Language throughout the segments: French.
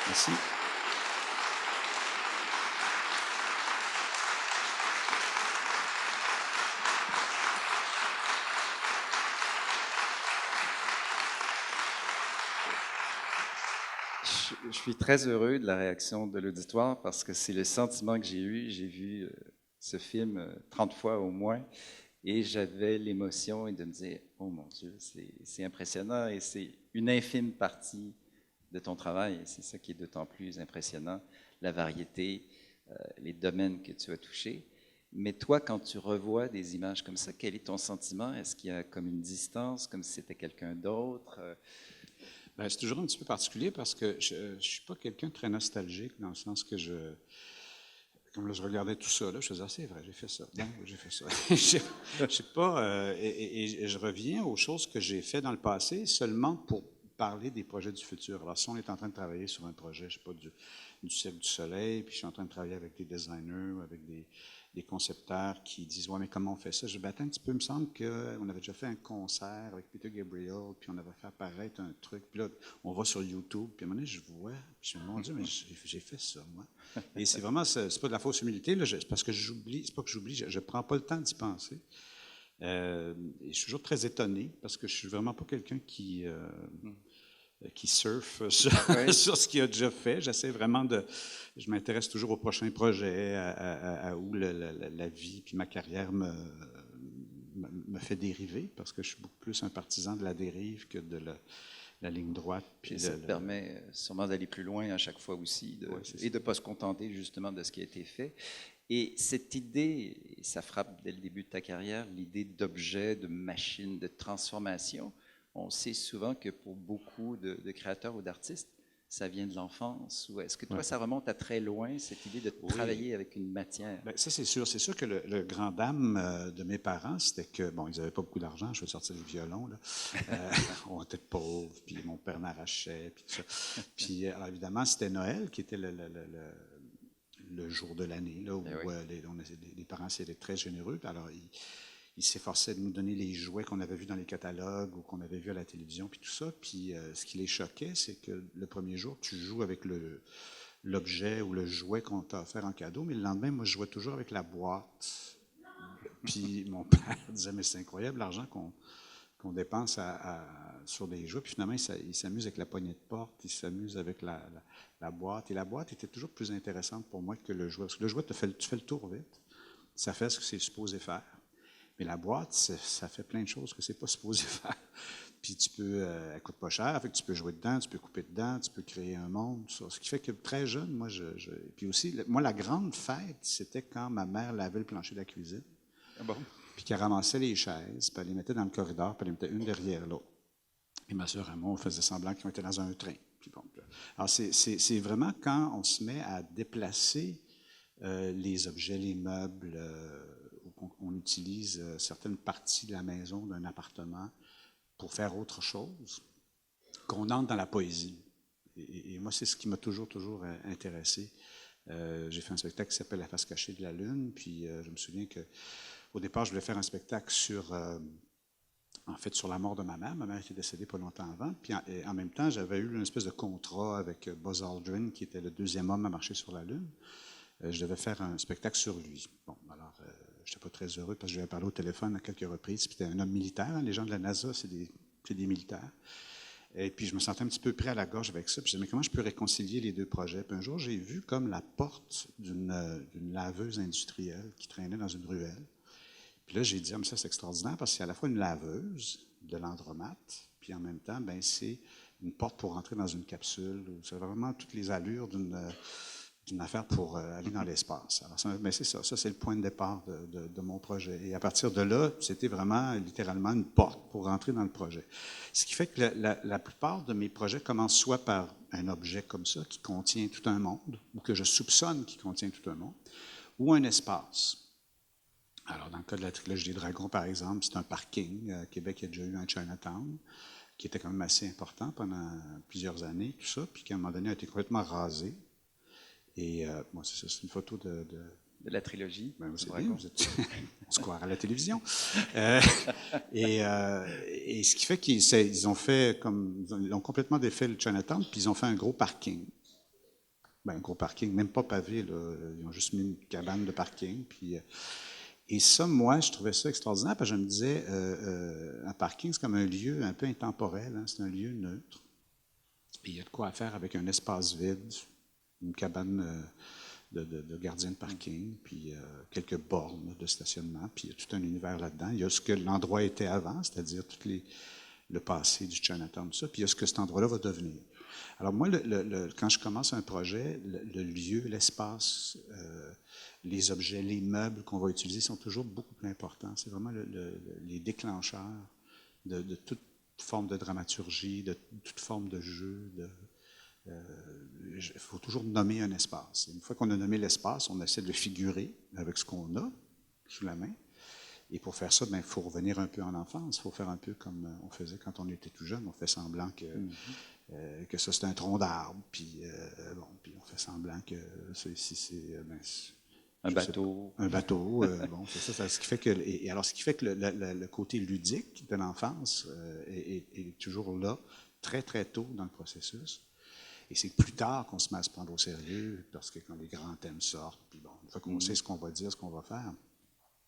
Merci. Je suis très heureux de la réaction de l'auditoire parce que c'est le sentiment que j'ai eu. J'ai vu ce film 30 fois au moins et j'avais l'émotion et de me dire, oh mon Dieu, c'est impressionnant et c'est une infime partie de ton travail. Et c'est ça qui est d'autant plus impressionnant, la variété, les domaines que tu as touchés. Mais toi, quand tu revois des images comme ça, quel est ton sentiment? Est-ce qu'il y a comme une distance, comme si c'était quelqu'un d'autre? Ben, c'est toujours un petit peu particulier parce que je ne suis pas quelqu'un de très nostalgique dans le sens que comme là, je regardais tout ça, là, je faisais, ah, c'est vrai, j'ai fait ça. Bon, j'ai fait ça. Je sais pas, et je reviens aux choses que j'ai fait dans le passé seulement pour parler des projets du futur. Alors, si on est en train de travailler sur un projet, je sais pas, du Cirque du Soleil, puis je suis en train de travailler avec des designers, avec des concepteurs qui disent, ouais, mais comment on fait ça? Je dis, ben, attends un petit peu, il me semble qu'on avait déjà fait un concert avec Peter Gabriel, puis on avait fait apparaître un truc, puis là, on va sur YouTube, puis à un moment donné, je vois, puis je me dis, mon Dieu, mais j'ai fait ça, moi. Et c'est vraiment, c'est pas de la fausse humilité, là, c'est parce que j'oublie, c'est pas que j'oublie, je prends pas le temps d'y penser. Et je suis toujours très étonné parce que je suis vraiment pas quelqu'un qui surfe sur, Oui. sur ce qu'il a déjà fait. J'essaie vraiment de. Je m'intéresse toujours aux prochains projets, à où la vie puis ma carrière me fait dériver parce que je suis beaucoup plus un partisan de la dérive que de la ligne droite. Puis ça te permet sûrement d'aller plus loin à chaque fois aussi et de ne pas se contenter justement de ce qui a été fait. Et cette idée, ça frappe dès le début de ta carrière, l'idée d'objet, de machine, de transformation. On sait souvent que pour beaucoup de créateurs ou d'artistes, ça vient de l'enfance. Ou est-ce que toi, ça remonte à très loin, cette idée de travailler avec une matière? Bien, ça, c'est sûr. C'est sûr que le grand dame de mes parents, c'était que, bon, ils n'avaient pas beaucoup d'argent, je vais sortir le violon, là. On était pauvres, puis mon père m'arrachait, puis tout ça. Puis, alors, évidemment, c'était Noël qui était le jour de l'année, là, où les parents étaient très généreux. Alors, ils s'efforçaient de nous donner les jouets qu'on avait vus dans les catalogues ou qu'on avait vus à la télévision, puis tout ça. Puis, ce qui les choquait, c'est que le premier jour, tu joues avec l'objet ou le jouet qu'on t'a offert en cadeau, mais le lendemain, moi, je jouais toujours avec la boîte. Puis mon père disait, mais c'est incroyable l'argent qu'on dépense sur des jouets. Puis finalement, il s'amuse avec la poignée de porte, il s'amuse avec la boîte. Et la boîte était toujours plus intéressante pour moi que le jouet. Parce que le jouet, tu fais le tour vite. Ça fait ce que c'est supposé faire. Mais la boîte, ça fait plein de choses que c'est pas supposé faire. Puis tu peux, elle coûte pas cher, fait que tu peux jouer dedans, tu peux couper dedans, tu peux créer un monde. Ça. Ce qui fait que très jeune, moi, puis aussi, moi, la grande fête, c'était quand ma mère lavait le plancher de la cuisine. Ah bon? Puis qu'elle ramassait les chaises, puis elle les mettait dans le corridor, puis elle les mettait une derrière l'autre. Et ma soeur et moi, on faisait semblant qu'on était dans un train. Puis bon, alors, c'est vraiment quand on se met à déplacer les objets, les meubles, on utilise certaines parties de la maison, d'un appartement, pour faire autre chose, qu'on entre dans la poésie. Et moi, c'est ce qui m'a toujours intéressé. J'ai fait un spectacle qui s'appelle La face cachée de la lune, puis je me souviens qu'au départ, je voulais faire un spectacle sur la mort de ma mère. Ma mère était décédée pas longtemps avant, puis en même temps, j'avais eu une espèce de contrat avec Buzz Aldrin, qui était le deuxième homme à marcher sur la lune. Je devais faire un spectacle sur lui. Bon, alors, je n'étais pas très heureux parce que je lui ai parlé au téléphone à quelques reprises. Puis c'était un homme militaire. Hein. Les gens de la NASA, c'est des militaires. Et puis, je me sentais un petit peu pris à la gorge avec ça. Puis, je me disais, mais comment je peux réconcilier les deux projets? Puis un jour, j'ai vu comme la porte d'une laveuse industrielle qui traînait dans une ruelle. Puis là, j'ai dit, ah, mais ça, c'est extraordinaire parce que c'est à la fois une laveuse de l'andromate, puis en même temps, ben, c'est une porte pour rentrer dans une capsule. C'est vraiment toutes les allures d'une affaire pour aller dans l'espace. Alors, mais c'est ça c'est le point de départ de mon projet. Et à partir de là, c'était vraiment littéralement une porte pour rentrer dans le projet. Ce qui fait que la plupart de mes projets commencent soit par un objet comme ça qui contient tout un monde, ou que je soupçonne qui contient tout un monde, ou un espace. Alors, dans le cas de la trilogie des dragons, par exemple, c'est un parking. À Québec, il y a déjà eu un Chinatown, qui était quand même assez important pendant plusieurs années, tout ça, puis qui à un moment donné a été complètement rasé. Et moi, c'est ça, c'est une photo de la trilogie. Ben, c'est bien, on se croit à la télévision. Et ce qui fait qu'ils ont fait comme ils ont complètement défait le Chinatown, puis ils ont fait un gros parking. un gros parking, même pas pavé, là. Ils ont juste mis une cabane de parking. Puis, et ça, moi, je trouvais ça extraordinaire parce que je me disais, un parking, c'est comme un lieu un peu intemporel, hein, c'est un lieu neutre. Puis il y a de quoi faire avec un espace vide, une cabane de gardien de parking, puis quelques bornes de stationnement, puis il y a tout un univers là-dedans. Il y a ce que l'endroit était avant, c'est-à-dire le passé du Chinatown, tout ça, puis il y a ce que cet endroit-là va devenir. Alors moi, quand je commence un projet, le lieu, l'espace, les objets, les meubles qu'on va utiliser sont toujours beaucoup plus importants. C'est vraiment les déclencheurs de toute forme de dramaturgie, de toute forme de jeu. Il faut toujours nommer un espace. Une fois qu'on a nommé l'espace, on essaie de le figurer avec ce qu'on a sous la main. Et pour faire ça, il faut revenir un peu en enfance. Il faut faire un peu comme on faisait quand on était tout jeune. On fait semblant que ça, c'est un tronc d'arbre. Puis, puis on fait semblant que c'est un bateau. Un bateau. Bon, c'est ça. Ce qui fait que, et alors, ce qui fait que le côté ludique de l'enfance est toujours là, très, très tôt dans le processus. Et c'est plus tard qu'on se met à se prendre au sérieux, parce que quand les grands thèmes sortent, puis bon, une fois qu'on sait ce qu'on va dire, ce qu'on va faire.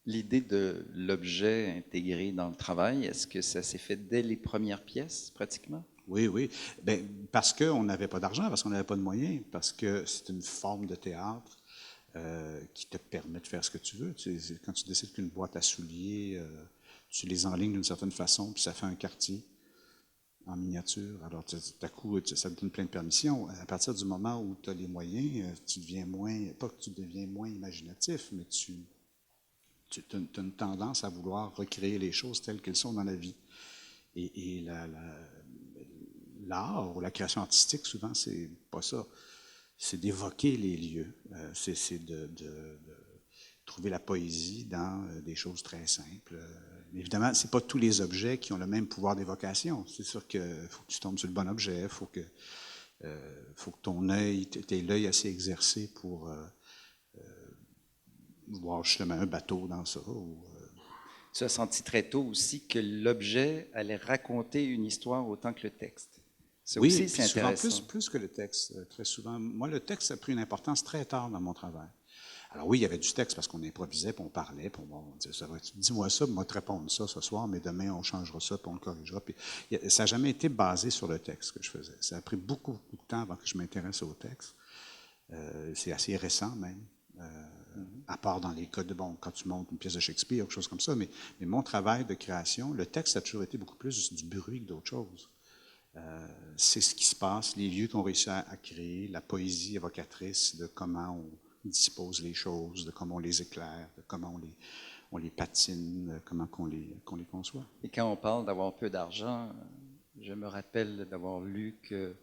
L'idée de l'objet intégré dans le travail, est-ce que ça s'est fait dès les premières pièces, pratiquement? Oui, oui. Bien, parce qu'on n'avait pas d'argent, parce qu'on n'avait pas de moyens, parce que c'est une forme de théâtre qui te permet de faire ce que tu veux. Quand tu décides qu'une boîte à souliers, tu les enlignes d'une certaine façon, puis ça fait un quartier en miniature. Alors, tout à coup, ça te donne plein de permissions. À partir du moment où tu as les moyens, tu deviens moins, pas que tu deviens moins imaginatif, mais tu as une tendance à vouloir recréer les choses telles qu'elles sont dans la vie. Et l'art ou la création artistique, souvent, c'est pas ça. C'est d'évoquer les lieux. C'est de trouver la poésie dans des choses très simples. Évidemment, ce n'est pas tous les objets qui ont le même pouvoir d'évocation. C'est sûr qu'il faut que tu tombes sur le bon objet, il faut que ton œil, tu aies l'œil assez exercé pour voir justement un bateau dans ça. Tu as senti très tôt aussi que l'objet allait raconter une histoire autant que le texte. Ça oui, aussi, c'est intéressant. Souvent plus que le texte, très souvent. Moi, le texte a pris une importance très tard dans mon travail. Alors oui, il y avait du texte parce qu'on improvisait, puis on parlait, puis on disait, dis-moi ça, puis moi te répondre ça ce soir, mais demain on changera ça, puis on le corrigera. Puis, ça n'a jamais été basé sur le texte que je faisais. Ça a pris beaucoup, beaucoup de temps avant que je m'intéresse au texte. C'est assez récent même, à part dans les cas de, quand tu montes une pièce de Shakespeare, quelque chose comme ça, mais mon travail de création, le texte a toujours été beaucoup plus du bruit que d'autres choses. C'est ce qui se passe, les lieux qu'on réussit à créer, la poésie évocatrice de comment on dispose les choses, de comment on les éclaire, de comment on les patine, comment qu'on les conçoit. Et quand on parle d'avoir peu d'argent, je me rappelle d'avoir lu que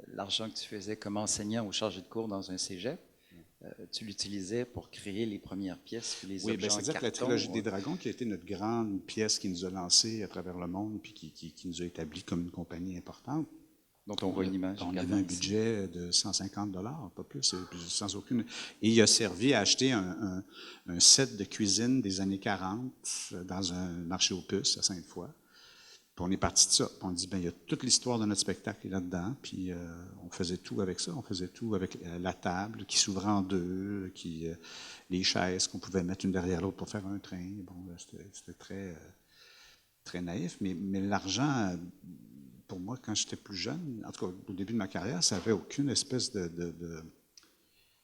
l'argent que tu faisais comme enseignant ou chargé de cours dans un cégep, tu l'utilisais pour créer les premières pièces, les objets en carton. C'est-à-dire que la trilogie des Dragons, qui a été notre grande pièce qui nous a lancés à travers le monde, puis qui nous a établis comme une compagnie importante, dont on voit une image. On avait un budget de 150 $, pas plus, sans aucune. Et il a servi à acheter un set de cuisine des années 40 dans un marché aux puces à Sainte-Foy. Puis on est parti de ça. Puis on dit, il y a toute l'histoire de notre spectacle là-dedans. Puis on faisait tout avec ça. On faisait tout avec la table qui s'ouvrait en deux, les chaises qu'on pouvait mettre une derrière l'autre pour faire un train. Bon, c'était très, très naïf. Mais l'argent, pour moi, quand j'étais plus jeune, en tout cas au début de ma carrière, ça n'avait aucune espèce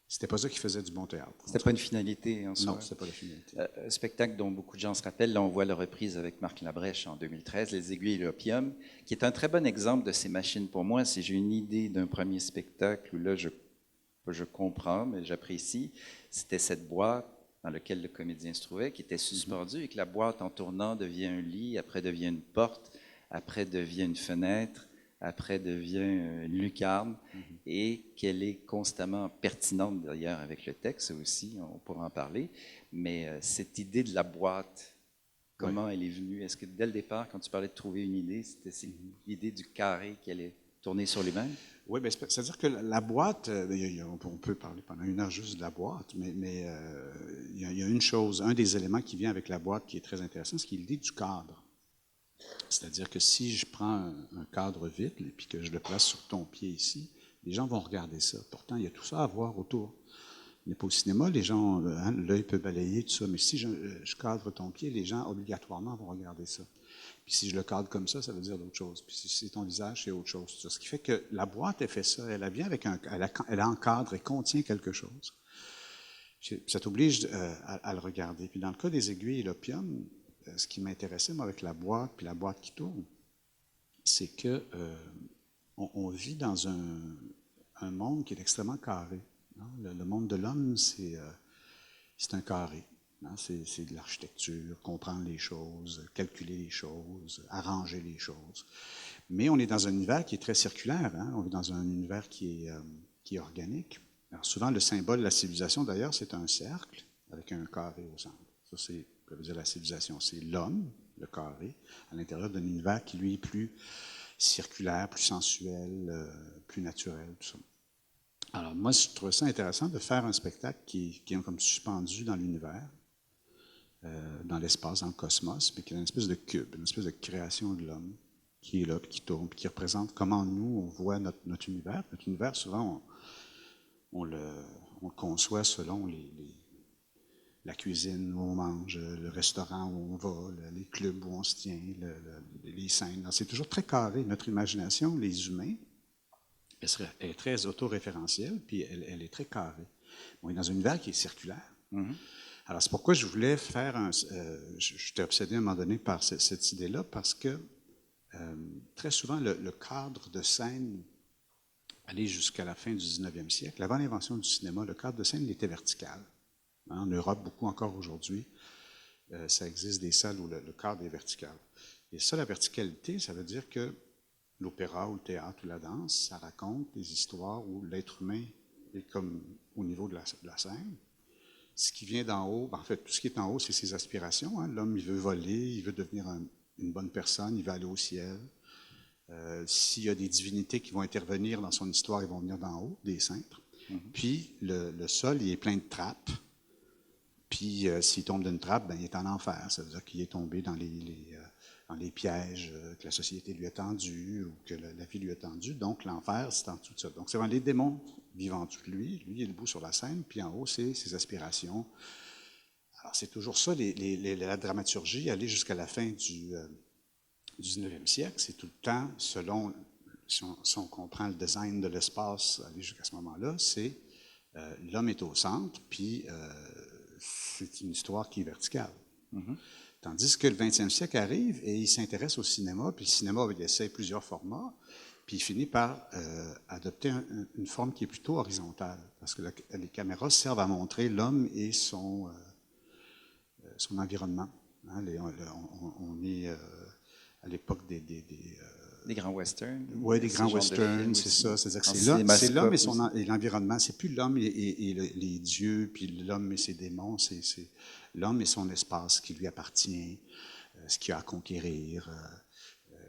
c'était pas ça qui faisait du bon théâtre. C'était pas une finalité en soi. Non, c'était pas la finalité. Un spectacle dont beaucoup de gens se rappellent, là on voit la reprise avec Marc Labrèche en 2013, Les Aiguilles et l'Opium, qui est un très bon exemple de ces machines pour moi. Si j'ai une idée d'un premier spectacle où là je comprends, mais j'apprécie, c'était cette boîte dans laquelle le comédien se trouvait, qui était suspendue et que la boîte en tournant devient un lit, après devient une porte, après devient une fenêtre, après devient une lucarne, et qu'elle est constamment pertinente d'ailleurs avec le texte aussi, on pourra en parler, mais cette idée de la boîte, comment elle est venue? Est-ce que dès le départ, quand tu parlais de trouver une idée, c'était l'idée du carré qui allait tourner sur lui-même? Oui, c'est-à-dire que la boîte, on peut parler pendant une heure juste de la boîte, mais il y a une chose, un des éléments qui vient avec la boîte qui est très intéressant, c'est l'idée du cadre. C'est-à-dire que si je prends un cadre vide et puis que je le place sur ton pied ici, Les gens vont regarder ça. Pourtant, il y a tout ça à voir autour. On n'est pas au cinéma, les gens, l'œil peut balayer, tout ça, mais si je cadre ton pied, les gens obligatoirement vont regarder ça. Puis si je le cadre comme ça veut dire d'autres choses. Puis si c'est ton visage, c'est autre chose. Ce qui fait que la boîte, elle fait ça. Elle vient avec elle encadre et contient quelque chose. Ça t'oblige à le regarder. Puis dans le cas des aiguilles et l'opium, ce qui m'intéressait, moi, avec la boîte, puis la boîte qui tourne, c'est que on vit dans un monde qui est extrêmement carré. Hein? Le monde de l'homme, c'est un carré. Hein? C'est de l'architecture, comprendre les choses, calculer les choses, arranger les choses. Mais on est dans un univers qui est très circulaire. Hein? On est dans un univers qui est organique. Alors souvent, le symbole de la civilisation, d'ailleurs, c'est un cercle avec un carré au centre. Ça veut dire la civilisation. C'est l'homme, le carré, à l'intérieur d'un univers qui, lui, est plus circulaire, plus sensuel, plus naturel, tout ça. Alors, moi, je trouve ça intéressant de faire un spectacle qui est comme suspendu dans l'univers, dans l'espace, dans le cosmos, mais qui est une espèce de cube, une espèce de création de l'homme qui est là, qui tourne, qui représente comment nous, on voit notre univers. Notre univers, souvent, on le conçoit selon la cuisine où on mange, le restaurant où on va, les clubs où on se tient, les scènes. C'est toujours très carré. Notre imagination, les humains, elle est très autoréférentielle, puis elle est très carrée. On est dans un univers qui est circulaire. Mm-hmm. Alors, c'est pourquoi je voulais faire j'étais obsédé à un moment donné par cette idée-là, parce que très souvent, le cadre de scène allait jusqu'à la fin du 19e siècle. Avant l'invention du cinéma, le cadre de scène, il était vertical. En Europe, beaucoup encore aujourd'hui, ça existe des salles où le cadre est vertical. Et ça, la verticalité, ça veut dire que l'opéra ou le théâtre ou la danse, ça raconte des histoires où l'être humain est comme au niveau de la scène. Ce qui vient d'en haut, en fait, tout ce qui est en haut, c'est ses aspirations. Hein. L'homme, il veut voler, il veut devenir une bonne personne, il veut aller au ciel. S'il y a des divinités qui vont intervenir dans son histoire, ils vont venir d'en haut, des cintres. Mm-hmm. Puis le sol, il est plein de trappes. Puis s'il tombe d'une trappe, ben, il est en enfer. Ça veut dire qu'il est tombé dans les pièges que la société lui a tendus ou que la vie lui a tendus. Donc l'enfer, c'est en dessous de ça. Donc c'est vraiment les démons vivent en dessous de lui. Lui, il est debout sur la scène. Puis en haut, c'est ses aspirations. Alors c'est toujours ça, la dramaturgie, aller jusqu'à la fin du 19e siècle. C'est tout le temps, selon, si on comprend le design de l'espace, aller jusqu'à ce moment-là, c'est l'homme est au centre, puis c'est une histoire qui est verticale. Mm-hmm. Tandis que le 20e siècle arrive et il s'intéresse au cinéma, puis le cinéma, il essaie plusieurs formats, puis il finit par adopter une forme qui est plutôt horizontale, parce que les caméras servent à montrer l'homme et son environnement. Hein, on est à l'époque des grands westerns. Oui, des grands westerns, c'est ça. C'est-à-dire que c'est l'homme et l'environnement. C'est plus l'homme et les dieux, puis l'homme et ses démons. C'est l'homme et son espace qui lui appartient, ce qu'il a à conquérir,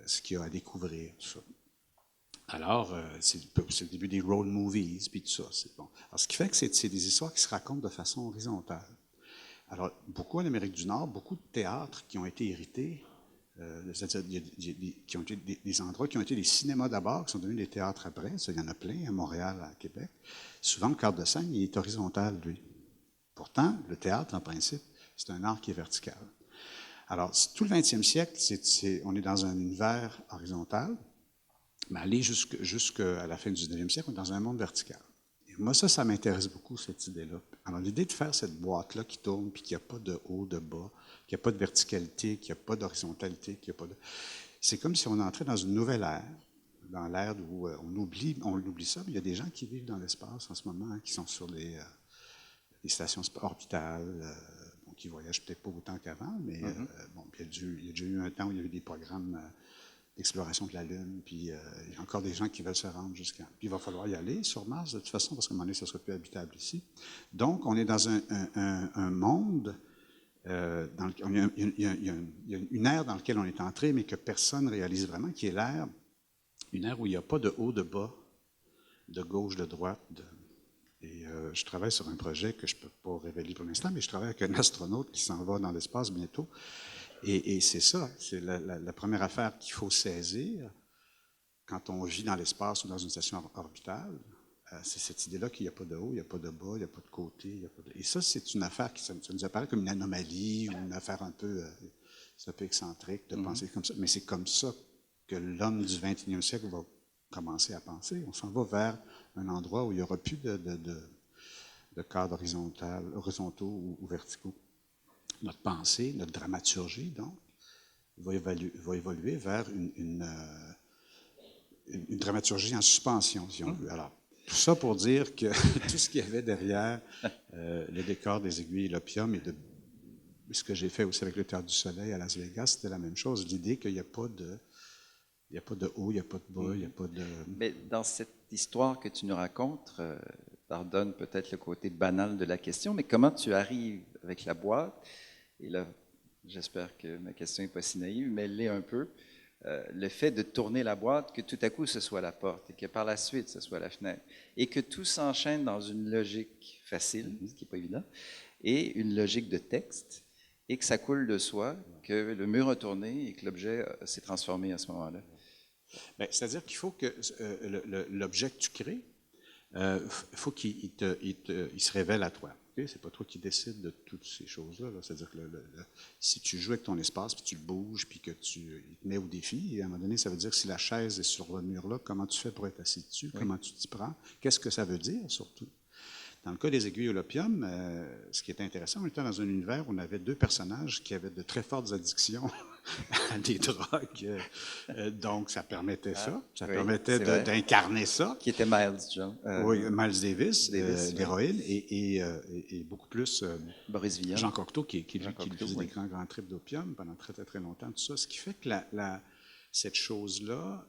ce qu'il a à découvrir, tout ça. Alors, c'est le début des road movies, puis tout ça. C'est bon. Alors, ce qui fait que c'est des histoires qui se racontent de façon horizontale. Alors, beaucoup en Amérique du Nord, beaucoup de théâtres qui ont été hérités. C'est-à-dire qui ont été des endroits qui ont été des cinémas d'abord, qui sont devenus des théâtres après. Ça, il y en a plein, à Montréal, à Québec. Souvent, le cadre de scène, il est horizontal, lui. Pourtant, le théâtre, en principe, c'est un art qui est vertical. Alors, tout le 20e siècle, on est dans un univers horizontal, mais aller jusqu'à la fin du 19e siècle, on est dans un monde vertical. Et moi, ça m'intéresse beaucoup, cette idée-là. Alors, l'idée de faire cette boîte-là qui tourne, puis qu'il n'y a pas de haut, de bas, qu'il n'y a pas de verticalité, qu'il n'y a pas d'horizontalité, qu'il n'y a pas de... C'est comme si on entrait dans une nouvelle ère, dans l'ère où on oublie ça, mais il y a des gens qui vivent dans l'espace en ce moment, hein, qui sont sur les stations orbitales, qui voyagent peut-être pas autant qu'avant, mais bon, il y a déjà eu un temps où il y avait des programmes d'exploration de la Lune, puis il y a encore des gens qui veulent se rendre jusqu'à... Puis il va falloir y aller sur Mars, de toute façon, parce qu'à un moment donné, ça ne sera plus habitable ici. Donc, on est dans un monde... il y a une ère dans laquelle on est entré, mais que personne ne réalise vraiment, qui est une ère où il n'y a pas de haut, de bas, de gauche, de droite. Et je travaille sur un projet que je ne peux pas révéler pour l'instant, mais je travaille avec un astronaute qui s'en va dans l'espace bientôt. Et c'est ça, c'est la première affaire qu'il faut saisir. quand on vit dans l'espace ou dans une station orbitale, c'est cette idée-là qu'il n'y a pas de haut, il n'y a pas de bas, il n'y a pas de côté. Et ça, c'est une affaire qui ça nous apparaît comme une anomalie ou une affaire c'est un peu excentrique de penser comme ça. Mais c'est comme ça que l'homme du 21e siècle va commencer à penser. On s'en va vers un endroit où il n'y aura plus de cadres horizontaux ou verticaux. Notre pensée, notre dramaturgie, donc, va évoluer vers une dramaturgie en suspension, si on veut. Alors, tout ça pour dire que tout ce qu'il y avait derrière le décor des Aiguilles et l'Opium et de ce que j'ai fait aussi avec le Théâtre du Soleil à Las Vegas, c'était la même chose. L'idée qu'il n'y a pas de haut, il n'y a pas de bas, il n'y a pas de... Mais dans cette histoire que tu nous racontes, pardonne peut-être le côté banal de la question, mais comment tu arrives avec la boîte? Et là, j'espère que ma question n'est pas si naïve, mais elle l'est un peu. Le fait de tourner la boîte, que tout à coup ce soit la porte et que par la suite ce soit la fenêtre et que tout s'enchaîne dans une logique facile, ce qui n'est pas évident, et une logique de texte et que ça coule de soi, que le mur a tourné et que l'objet s'est transformé à ce moment-là. Bien, c'est-à-dire qu'il faut que l'objet que tu crées, faut qu'il se révèle à toi. Okay? C'est pas toi qui décides de toutes ces choses-là. Là. C'est-à-dire que si tu joues avec ton espace, puis tu le bouges, puis que il te met au défi, et à un moment donné, ça veut dire que si la chaise est sur le mur-là, comment tu fais pour être assis dessus? Oui. Comment tu t'y prends? Qu'est-ce que ça veut dire, surtout? Dans le cas des Aiguilles et l'Opium, ce qui était intéressant, on était dans un univers où on avait deux personnages qui avaient de très fortes addictions à des drogues. Donc, ça permettait ça. Ça permettait d'incarner ça. Qui était Miles Jones. Oui, Miles Davis l'héroïne, et beaucoup plus Boris Vian. Jean Cocteau, qui faisait des grands trips d'opium pendant très, très, très longtemps, tout ça. Ce qui fait que cette chose-là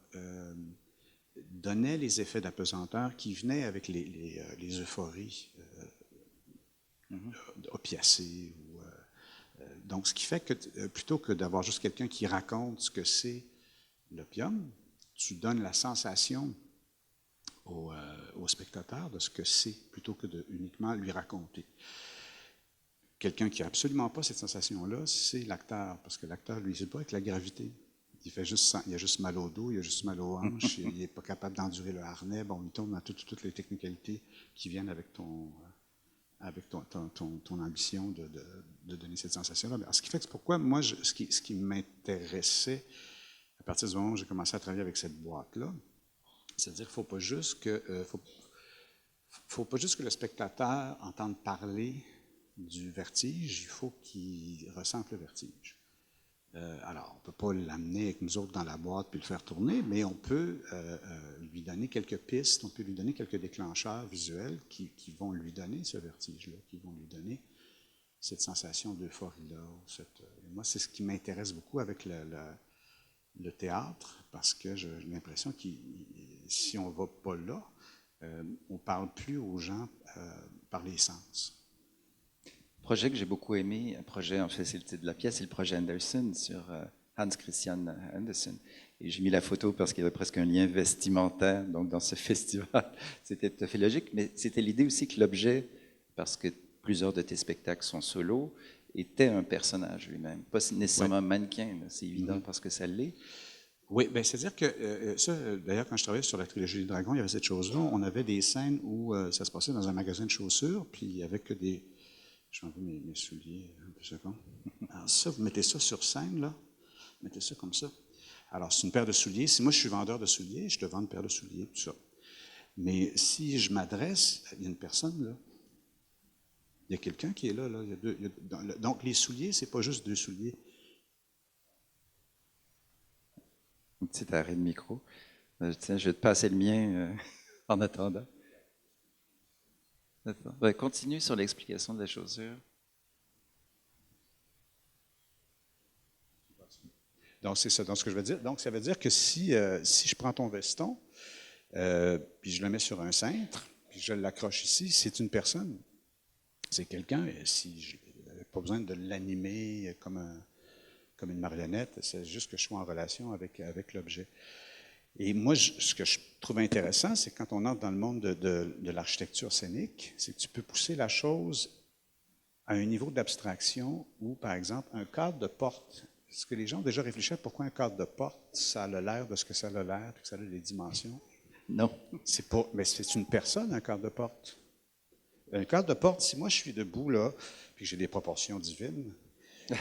donnait les effets d'apesanteur qui venaient avec les euphories opiacées. Donc, ce qui fait que plutôt que d'avoir juste quelqu'un qui raconte ce que c'est l'opium, tu donnes la sensation au spectateur de ce que c'est, plutôt que de uniquement lui raconter. Quelqu'un qui n'a absolument pas cette sensation-là, c'est l'acteur, parce que l'acteur, lui, il ne sait pas avec la gravité. Il a juste mal au dos, il a juste mal aux hanches, il n'est pas capable d'endurer le harnais. Bon, il tombe dans toutes les technicalités qui viennent avec ton ambition de donner cette sensation-là. Alors, ce qui fait que pourquoi, moi, ce qui m'intéressait à partir du moment où j'ai commencé à travailler avec cette boîte-là, c'est-à-dire qu'il ne faut pas juste que le spectateur entende parler du vertige, il faut qu'il ressente le vertige. Alors, on ne peut pas l'amener avec nous autres dans la boîte puis le faire tourner, mais on peut lui donner quelques pistes, on peut lui donner quelques déclencheurs visuels qui vont lui donner ce vertige-là, qui vont lui donner cette sensation d'euphorie-là. Moi, c'est ce qui m'intéresse beaucoup avec le théâtre, parce que j'ai l'impression que si on ne va pas là, on ne parle plus aux gens par les sens. Projet que j'ai beaucoup aimé, un projet, en fait, c'est le titre de la pièce, c'est le projet Andersen sur Hans Christian Andersen. Et j'ai mis la photo parce qu'il y avait presque un lien vestimentaire, donc dans ce festival, c'était tout à fait logique, mais c'était l'idée aussi que l'objet, parce que plusieurs de tes spectacles sont solos, était un personnage lui-même, pas nécessairement un mannequin, c'est évident parce que ça l'est. Oui, bien, c'est-à-dire que ça, d'ailleurs, quand je travaillais sur la trilogie du Dragon, il y avait cette chose-là, on avait des scènes où ça se passait dans un magasin de chaussures, puis il y avait que des... Je vais enlever mes souliers un peu secondes. Alors ça, vous mettez ça sur scène, là. Mettez ça comme ça. Alors, c'est une paire de souliers. Si moi, je suis vendeur de souliers, je te vends une paire de souliers, tout ça. Mais si je m'adresse, il y a une personne, là. Il y a quelqu'un qui est là, là. Donc, les souliers, c'est pas juste deux souliers. Un petit arrêt de micro. Tiens, je vais te passer le mien en attendant. Ben, continue sur l'explication de la chaussure. Donc, c'est ça. Donc, ce que je veux dire. Donc, ça veut dire que si je prends ton veston, puis je le mets sur un cintre, puis je l'accroche ici, c'est une personne. C'est quelqu'un. Si je n'ai pas besoin de l'animer comme une marionnette, c'est juste que je sois en relation avec l'objet. Et moi, ce que je trouve intéressant, c'est quand on entre dans le monde de l'architecture scénique, c'est que tu peux pousser la chose à un niveau d'abstraction où, par exemple, un cadre de porte est-ce que les gens ont déjà réfléchi à pourquoi un cadre de porte, ça a l'air de ce que ça a l'air, puis que ça a les dimensions? Non. Mais c'est une personne, un cadre de porte. Un cadre de porte, si moi je suis debout, là, puis que j'ai des proportions divines, C'est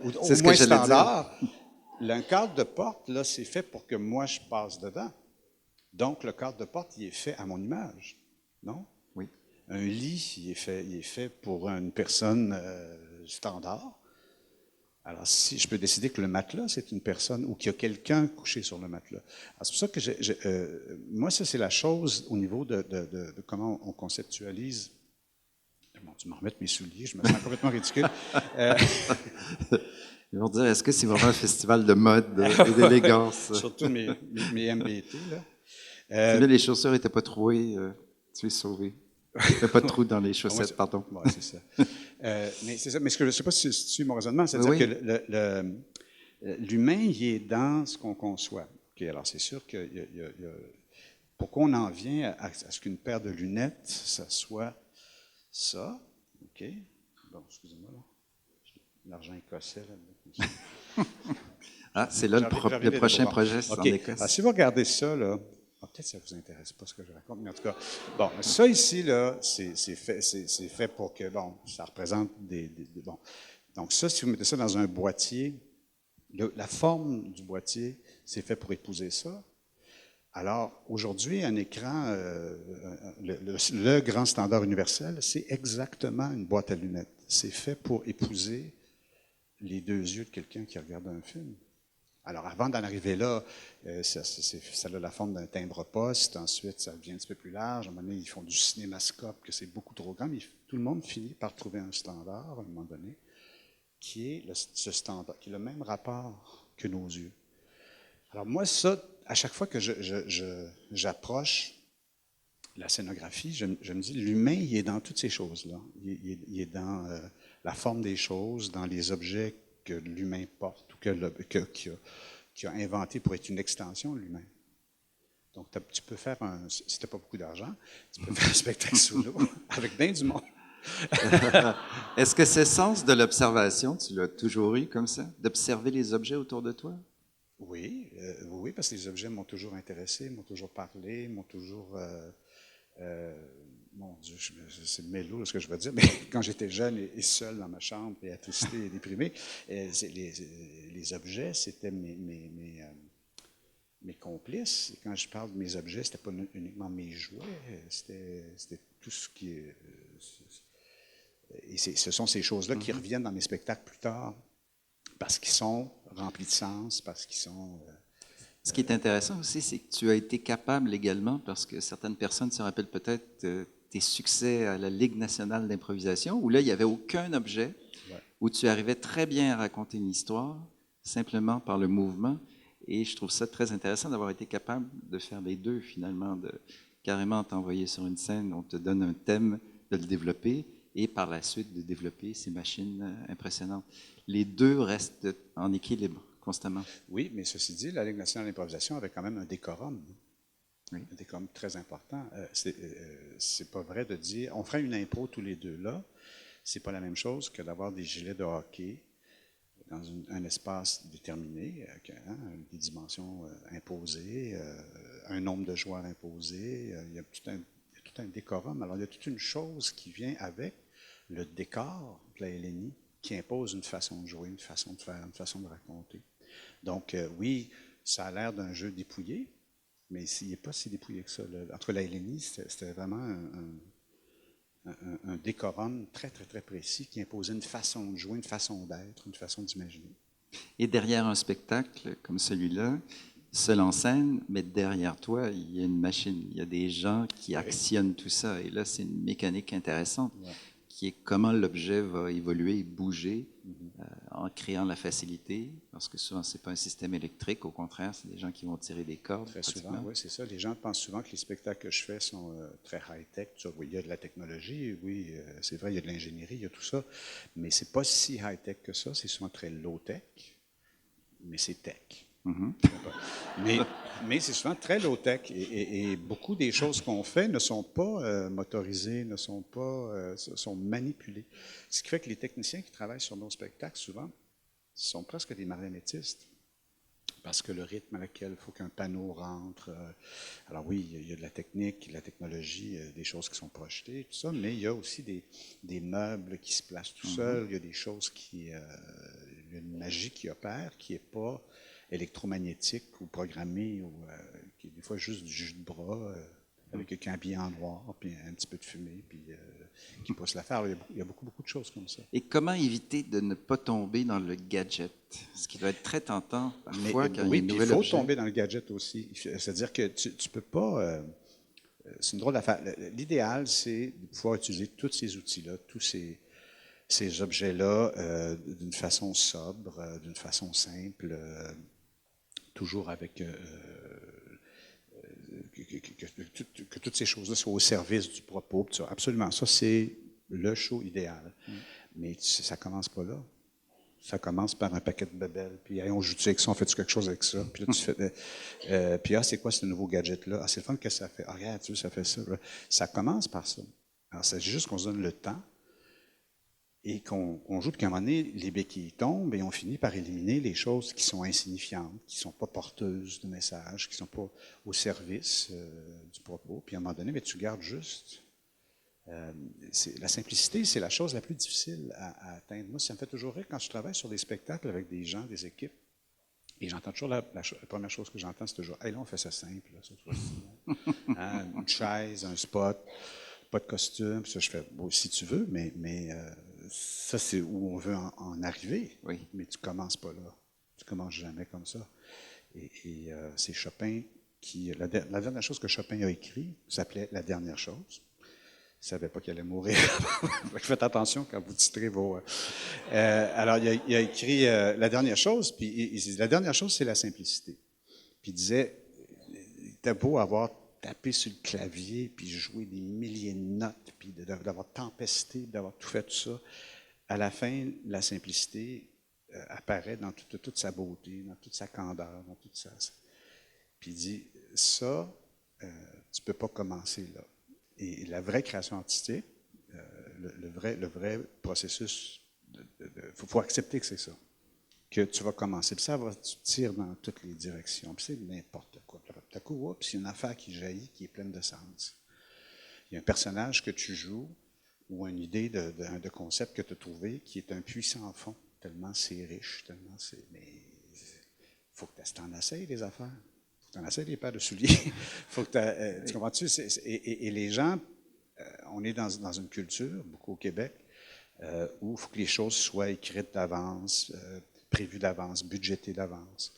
au ce que moins j'allais dire. standard, un cadre de porte, là, c'est fait pour que moi je passe dedans. Donc, le cadre de porte, il est fait à mon image, non? Oui. Un lit, il est fait pour une personne standard. Alors, si je peux décider que le matelas, c'est une personne ou qu'il y a quelqu'un couché sur le matelas. Alors, c'est pour ça que moi, ça, c'est la chose au niveau de comment on conceptualise. Bon, tu m'en remettre mes souliers, je me sens complètement ridicule. Ils vont dire, est-ce que c'est vraiment un festival de mode et d'élégance? Surtout mes MBT, là. C'est bien, les chaussures n'étaient pas trouées, tu es sauvé. Il n'y a pas de trou dans les chaussettes, pardon. Ouais, c'est ça. Mais c'est ça. Mais je ne sais pas si tu suis mon raisonnement, c'est-à-dire Oui. que l'humain, il est dans ce qu'on conçoit. OK, alors c'est sûr que pourquoi on en vient à ce qu'une paire de lunettes, ça soit ça. OK. Bon, excusez-moi, là. L'argent écossais, là. Ah, c'est là le prochain projet, c'est en Écosse. Alors, si vous regardez ça, là, peut-être que ça ne vous intéresse pas ce que je raconte, mais en tout cas, bon, ça ici, là, c'est fait pour que, bon, ça représente bon. Donc ça, si vous mettez ça dans un boîtier, la forme du boîtier, c'est fait pour épouser ça. Alors, aujourd'hui, un écran, le grand standard universel, c'est exactement une boîte à lunettes. C'est fait pour épouser les deux yeux de quelqu'un qui regarde un film. Alors, avant d'en arriver là, ça a la forme d'un timbre-poste. Ensuite, ça devient un petit peu plus large. À un moment donné, ils font du cinémascope, que c'est beaucoup trop grand. Mais tout le monde finit par trouver un standard, à un moment donné, qui est ce standard, qui est le même rapport que nos yeux. Alors, moi, ça, à chaque fois que j'approche la scénographie, je me dis, l'humain, il est dans toutes ces choses-là. Il est dans la forme des choses, dans les objets que l'humain porte ou qu'il a inventé pour être une extension de l'humain. Donc, tu peux faire si tu n'as pas beaucoup d'argent, tu peux faire un spectacle solo avec bien du monde. Est-ce que ce sens de l'observation, tu l'as toujours eu comme ça, d'observer les objets autour de toi? Oui, oui, parce que les objets m'ont toujours intéressé, m'ont toujours parlé, m'ont toujours... mon Dieu, c'est mélo ce que je veux dire, mais quand j'étais jeune et seul dans ma chambre et attristé et déprimé, les objets, c'était mes complices. Et quand je parle de mes objets, c'était pas uniquement mes jouets, c'était tout ce qui est... Et ce sont ces choses-là qui reviennent dans mes spectacles plus tard, parce qu'ils sont remplis de sens, parce qu'ils sont... Ce qui est intéressant aussi, c'est que tu as été capable également, parce que certaines personnes se rappellent peut-être tes succès à la Ligue nationale d'improvisation, où là, il n'y avait aucun objet, où tu arrivais très bien à raconter une histoire, simplement par le mouvement. Et je trouve ça très intéressant d'avoir été capable de faire les deux, finalement, de carrément t'envoyer sur une scène, on te donne un thème, de le développer, et par la suite de développer ces machines impressionnantes. Les deux restent en équilibre constamment. Oui, mais ceci dit, la Ligue nationale d'improvisation avait quand même un décorum. Oui. Un décorum très important. C'est pas vrai de dire, on ferait une impro tous les deux là. C'est pas la même chose que d'avoir des gilets de hockey dans un espace déterminé, avec des dimensions imposées, un nombre de joueurs imposé. Il y a tout un décorum. Alors, il y a toute une chose qui vient avec le décor de la LNI qui impose une façon de jouer, une façon de faire, une façon de raconter. Donc, oui, ça a l'air d'un jeu dépouillé, mais il n'est pas si dépouillé que ça. Entre la LNI, c'était vraiment un décorum très, très, très précis qui imposait une façon de jouer, une façon d'être, une façon d'imaginer. Et derrière un spectacle comme celui-là, seul en scène, mais derrière toi, il y a une machine, il y a des gens qui actionnent tout ça. Et là, c'est une mécanique intéressante, qui est comment l'objet va évoluer et bouger en créant la facilité, parce que souvent, ce n'est pas un système électrique, au contraire, c'est des gens qui vont tirer des cordes. Très souvent, oui, c'est ça. Les gens pensent souvent que les spectacles que je fais sont très high-tech. Oui, il y a de la technologie, oui, c'est vrai, il y a de l'ingénierie, il y a tout ça, mais ce n'est pas si high-tech que ça. C'est souvent très low-tech, mais c'est tech. Mais c'est souvent très low-tech et beaucoup des choses qu'on fait ne sont pas motorisées, ne sont pas sont manipulées. Ce qui fait que les techniciens qui travaillent sur nos spectacles, souvent, sont presque des marionnettistes. Parce que le rythme à laquelle il faut qu'un panneau rentre. Alors oui, il y a de la technique, de la technologie, des choses qui sont projetées, tout ça, mais il y a aussi des meubles qui se placent tout seuls, il y a des choses il y a une magie qui opère, qui n'est pas électromagnétique ou programmée, ou qui est des fois juste du jus de bras, avec quelqu'un habillé en noir, puis un petit peu de fumée, puis qui pousse l'affaire. Alors, il y a beaucoup, beaucoup de choses comme ça. Et comment éviter de ne pas tomber dans le gadget? Ce qui doit être très tentant parfois quand il y a un nouvel il faut objet. tomber dans le gadget aussi. C'est-à-dire que tu ne peux pas... c'est une drôle d'affaire. L'idéal, c'est de pouvoir utiliser tous ces outils-là, tous ces objets-là d'une façon sobre, d'une façon simple, toujours avec... que toutes ces choses-là soient au service du propos. Absolument, ça c'est le show idéal. Mais ça ne commence pas là. Ça commence par un paquet de bébelles, puis hey, on joue-tu avec ça, on fait-tu quelque chose avec ça? Puis là, tu fais, puis c'est quoi ce nouveau gadget-là? Ah, c'est le fun que ça fait. Ah, regarde, tu vois, ça fait ça. Là. Ça commence par ça. Alors, c'est juste qu'on se donne le temps et qu'on joue, puis qu'à un moment donné, les béquilles tombent et on finit par éliminer les choses qui sont insignifiantes, qui ne sont pas porteuses de messages, qui ne sont pas au service du propos. Puis à un moment donné, mais tu gardes juste. La simplicité, c'est la chose la plus difficile à atteindre. Moi, ça me fait toujours rire quand je travaille sur des spectacles avec des gens, des équipes, et j'entends toujours la première chose que j'entends, c'est toujours « Hey, là, on fait ça simple, là, cette fois-ci. Hein, une chaise, un spot, pas de costume. » Ça, je fais « Bon, si tu veux, mais ça, c'est où on veut en arriver. Oui. Mais tu ne commences pas là. Tu ne commences jamais comme ça. » Et c'est Chopin qui... La dernière chose que Chopin a écrit s'appelait « La dernière chose ». Il ne savait pas qu'il allait mourir. Faites attention quand vous titrez vos... alors, il a écrit la dernière chose, puis il dit, la dernière chose, c'est la simplicité. Puis il disait, il était beau avoir tapé sur le clavier, puis jouer des milliers de notes, puis d'avoir tempesté, d'avoir tout fait tout ça. À la fin, la simplicité apparaît dans toute sa beauté, dans toute sa candeur, dans toute sa... Puis il dit, ça, tu ne peux pas commencer là. Et la vraie création artistique, le vrai processus, il faut accepter que c'est ça, que tu vas commencer. Puis ça va, tu tires dans toutes les directions. Puis c'est n'importe quoi. Puis tout à coup, oups, il y a une affaire qui jaillit, qui est pleine de sens. Il y a un personnage que tu joues ou une idée de concept que tu as trouvé qui est un puits sans fond, tellement c'est riche, tellement c'est... Mais il faut que tu t'en essayes, les affaires. Tu en essaies des paires de souliers. Faut que tu comprends-tu? Et les gens, on est dans une culture, beaucoup au Québec, où il faut que les choses soient écrites d'avance, prévues d'avance, budgétées d'avance.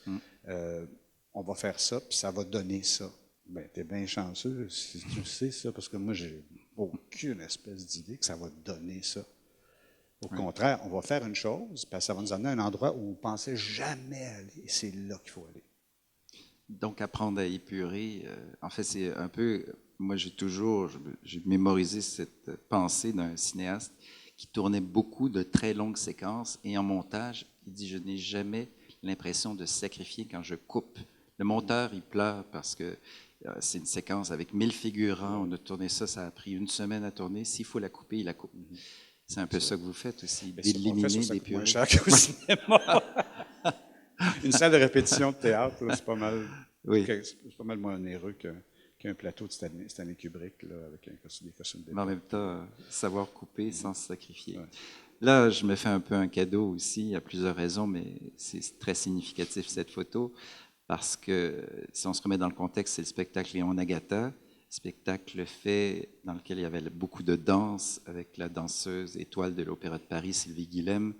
On va faire ça, puis ça va donner ça. Bien, tu es bien chanceux si tu sais ça, parce que moi, j'ai aucune espèce d'idée que ça va donner ça. Au contraire, on va faire une chose, puis ça va nous amener à un endroit où on ne pensait jamais aller, et c'est là qu'il faut aller. Donc, apprendre à épurer, en fait, c'est un peu, moi j'ai mémorisé cette pensée d'un cinéaste qui tournait beaucoup de très longues séquences et en montage, il dit, je n'ai jamais l'impression de sacrifier quand je coupe. Le monteur, il pleure parce que c'est une séquence avec 1000 figurants, on a tourné ça, ça a pris une semaine à tourner, s'il faut la couper, il la coupe. C'est un peu ça que vous faites aussi, d'éliminer, d'épurer. Moins cher qu'au cinéma. Une salle de répétition de théâtre, c'est pas mal, c'est pas mal moins onéreux qu'un plateau de Stanley Kubrick là, avec des costumes d'époque. Mais en même temps, savoir couper sans se sacrifier. Ouais. Là, je me fais un peu un cadeau aussi, à plusieurs raisons, mais c'est très significatif cette photo, parce que si on se remet dans le contexte, c'est le spectacle Léon Agata, spectacle fait dans lequel il y avait beaucoup de danse avec la danseuse étoile de l'Opéra de Paris, Sylvie Guilhem,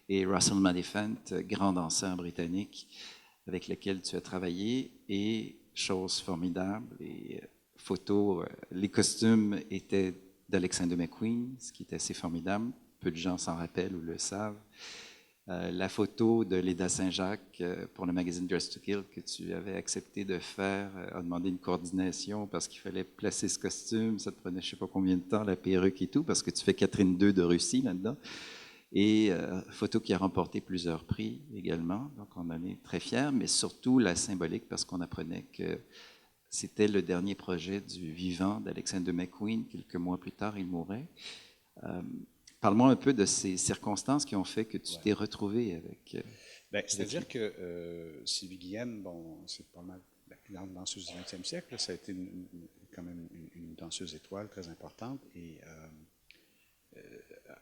et Russell Maliphant, grand danseur britannique avec lequel tu as travaillé. Et chose formidable, les photos, les costumes étaient d'Alexander McQueen, ce qui est assez formidable. Peu de gens s'en rappellent ou le savent. La photo de Léda Saint-Jacques pour le magazine Dress to Kill que tu avais accepté de faire a demandé une coordination parce qu'il fallait placer ce costume. Ça te prenait je ne sais pas combien de temps, la perruque et tout, parce que tu fais Catherine II de Russie là-dedans. Et photo qui a remporté plusieurs prix également, donc on en est très fiers, mais surtout la symbolique parce qu'on apprenait que c'était le dernier projet du vivant d'Alexander McQueen. Quelques mois plus tard, il mourait. Parle-moi un peu de ces circonstances qui ont fait que tu Ouais. t'es retrouvé avec... Ben, c'est-à-dire que Sylvie Guilhem, bon, c'est pas mal la plus grande danseuse du 20e siècle. Là. Ça a été quand même une danseuse étoile très importante. Et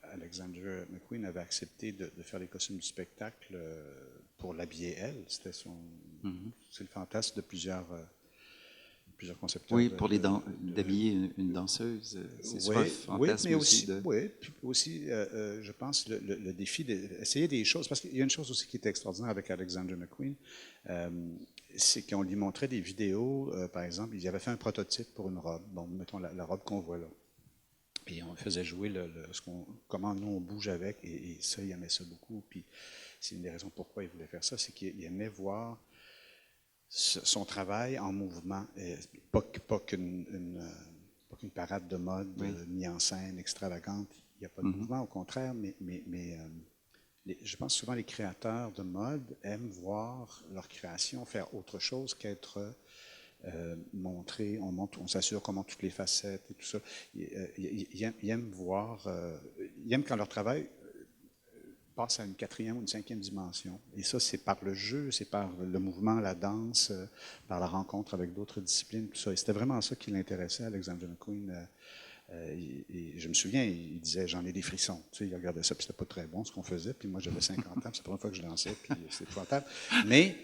Alexander McQueen avait accepté de faire les costumes du spectacle pour l'habiller elle. C'était c'est le fantasme de plusieurs concepteurs Oui, pour d'habiller une danseuse, c'est souvent un fantasme mais aussi aussi, de... oui, puis aussi, je pense, le défi d'essayer des choses, parce qu'il y a une chose aussi qui était extraordinaire avec Alexander McQueen, c'est qu'on lui montrait des vidéos, par exemple, il avait fait un prototype pour une robe, bon, mettons la robe qu'on voit là, et on faisait jouer comment nous on bouge avec, et ça, il aimait ça beaucoup, puis c'est une des raisons pourquoi il voulait faire ça, c'est qu'il aimait voir son travail en mouvement, pas qu'une parade de mode mise en scène extravagante. Il n'y a pas de mouvement, au contraire, mais je pense souvent les créateurs de mode aiment voir leur création faire autre chose qu'être montré, on s'assure qu'on montre toutes les facettes et tout ça. Ils aiment voir, ils aiment quand leur travail passe à une quatrième ou une cinquième dimension. Et ça, c'est par le jeu, c'est par le mouvement, la danse, par la rencontre avec d'autres disciplines, tout ça. Et c'était vraiment ça qui l'intéressait, Alexander McQueen. Et je me souviens, il disait, j'en ai des frissons. Tu sais, il regardait ça, puis c'était pas très bon ce qu'on faisait. Puis moi, j'avais 50 ans, c'est la première fois que je dansais, puis c'était épouvantable. Mais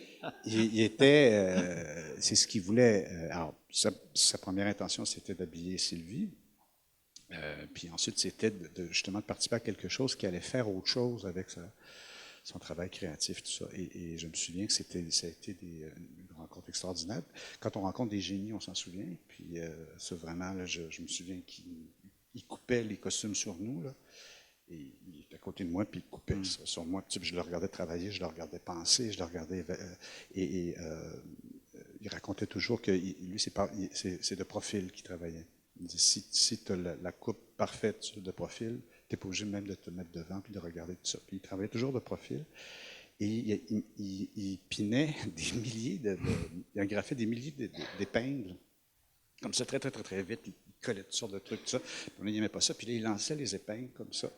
il était, c'est ce qu'il voulait. Alors, sa première intention, c'était d'habiller Sylvie. Puis ensuite, c'était justement de participer à quelque chose qui allait faire autre chose avec son travail créatif, tout ça. Et je me souvien que ça a été une rencontre extraordinaire. Quand on rencontre des génies, on s'en souvient. Puis ça, vraiment, là, je me souviens qu'il coupait les costumes sur nous, là. Et il était à côté de moi, puis il coupait ça sur moi. Puis je le regardais travailler, je le regardais penser, je le regardais... il racontait toujours que lui, c'est de profil qu'il travaillait. Il dit, si tu as la coupe parfaite de profil, tu n'es pas obligé même de te mettre devant puis de regarder tout ça. Puis il travaillait toujours de profil. Et il pinait des milliers il agrafait des milliers d'épingles, comme ça, très, très, très, très vite. Il collait toutes sortes de trucs, tout ça. Puis il n'aimait pas ça. Puis là, il lançait les épingles comme ça.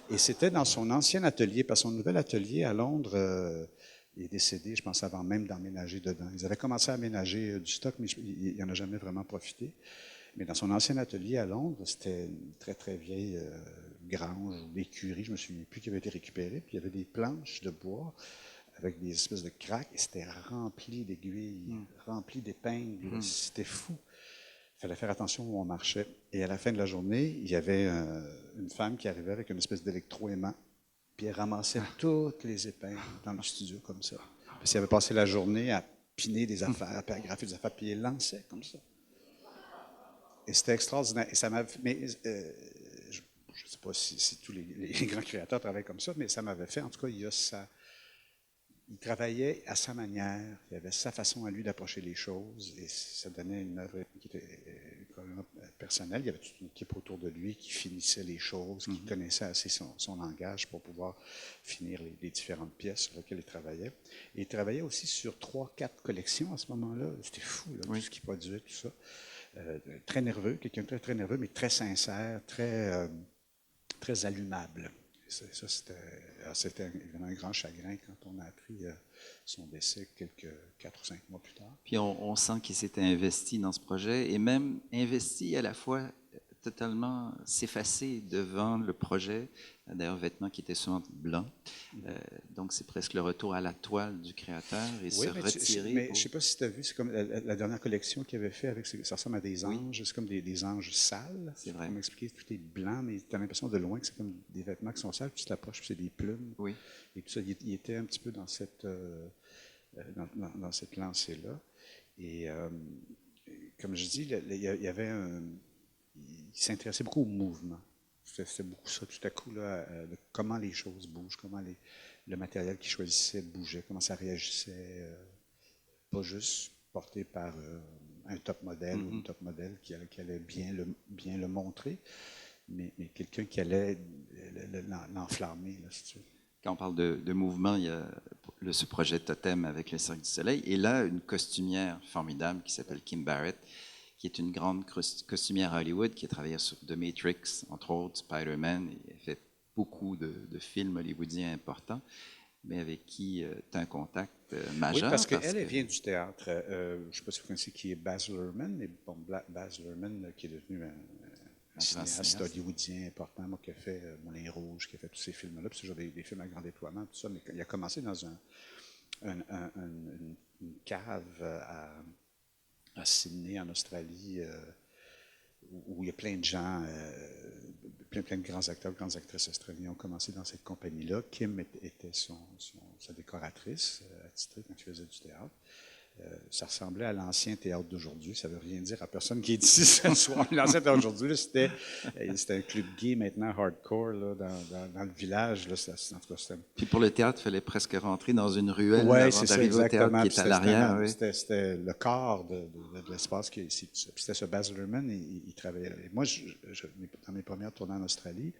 Et c'était dans son ancien atelier, parce que son nouvel atelier à Londres, il est décédé, je pense, avant même d'emménager dedans. Ils avaient commencé à aménager du stock, mais il n'en a jamais vraiment profité. Mais dans son ancien atelier à Londres, c'était une très, très vieille grange ou écurie, je ne me souviens plus, qui avait été récupérée. Puis il y avait des planches de bois avec des espèces de craques, et c'était rempli d'aiguilles, rempli d'épingles. C'était fou. Il fallait faire attention où on marchait. Et à la fin de la journée, il y avait une femme qui arrivait avec une espèce d'électroaimant, puis elle ramassait toutes les épingles dans le studio comme ça. Puis elle avait passé la journée à piner des affaires, à paragrapher des affaires, puis elle lançait comme ça. Et c'était extraordinaire. Et ça m'a, mais je ne sais pas si tous les grands créateurs travaillent comme ça, mais ça m'avait fait, en tout cas, il travaillait à sa manière, il avait sa façon à lui d'approcher les choses, et ça donnait une œuvre qui était complètement personnelle. Il y avait toute une équipe autour de lui qui finissait les choses, qui connaissait assez son langage pour pouvoir finir les différentes pièces sur lesquelles il travaillait. Et il travaillait aussi sur 3-4 collections à ce moment-là. C'était fou, là, tout ce qu'il produisait, tout ça. Très nerveux, quelqu'un de très, très nerveux, mais très sincère, très allumable. Ça, c'était évidemment un grand chagrin quand on a appris son décès 4 ou 5 mois plus tard. Puis on sent qu'il s'était investi dans ce projet et même investi à la fois totalement s'effacer devant le projet, d'ailleurs vêtements qui étaient souvent blancs. Donc c'est presque le retour à la toile du créateur et se retirer. Mais je ne sais pas si tu as vu, c'est comme la dernière collection qu'il avait fait avec, ça ressemble à des anges, c'est comme des anges sales. C'est vrai. Comme expliquer, tout est blanc, mais tu as l'impression de loin que c'est comme des vêtements qui sont sales, puis tu t'approches, puis c'est des plumes. Oui. Et tout ça, il était un petit peu dans cette lancée-là. Et comme je dis, il s'intéressait beaucoup au mouvement. C'était beaucoup ça, tout à coup, là, de comment les choses bougent, comment le matériel qu'il choisissait bougeait, comment ça réagissait, pas juste porté par un top modèle ou une top modèle qui allait bien le montrer, mais quelqu'un qui allait l'enflammer, là, si tu veux. Quand on parle de mouvement, il y a ce projet Totem avec le Cirque du Soleil, et là, une costumière formidable qui s'appelle Kim Barrett, qui est une grande costumière à Hollywood, qui a travaillé sur The Matrix, entre autres, Spider-Man, et a fait beaucoup de films hollywoodiens importants, mais avec qui tu as un contact Oui, majeur. parce qu'elle, elle vient du théâtre. Je ne sais pas si vous connaissez qui est Baz Luhrmann, mais bon, Baz Luhrmann, qui est devenu un cinéaste hollywoodien important, moi, qui a fait Moulin Rouge, qui a fait tous ces films-là, puis c'est toujours des films à grand déploiement, tout ça, mais il a commencé dans une cave à Sydney, en Australie, où il y a plein de gens, plein de grands acteurs, grandes actrices australiens ont commencé dans cette compagnie-là. Kim était sa décoratrice attitrée quand il faisait du théâtre. Ça ressemblait à l'ancien théâtre d'aujourd'hui. Ça ne veut rien dire à personne qui est ici ce soir. L'ancien théâtre d'aujourd'hui, c'était un club gay maintenant hardcore là, dans le village. Là, en tout cas, puis pour le théâtre, il fallait presque rentrer dans une ruelle avant c'est d'arriver au théâtre qui est à l'arrière. Oui. C'était le corps de l'espace qui est ici. Puis c'était ce Baz Luhrmann, il travaillait. Et moi, dans mes premières tournées en Australie,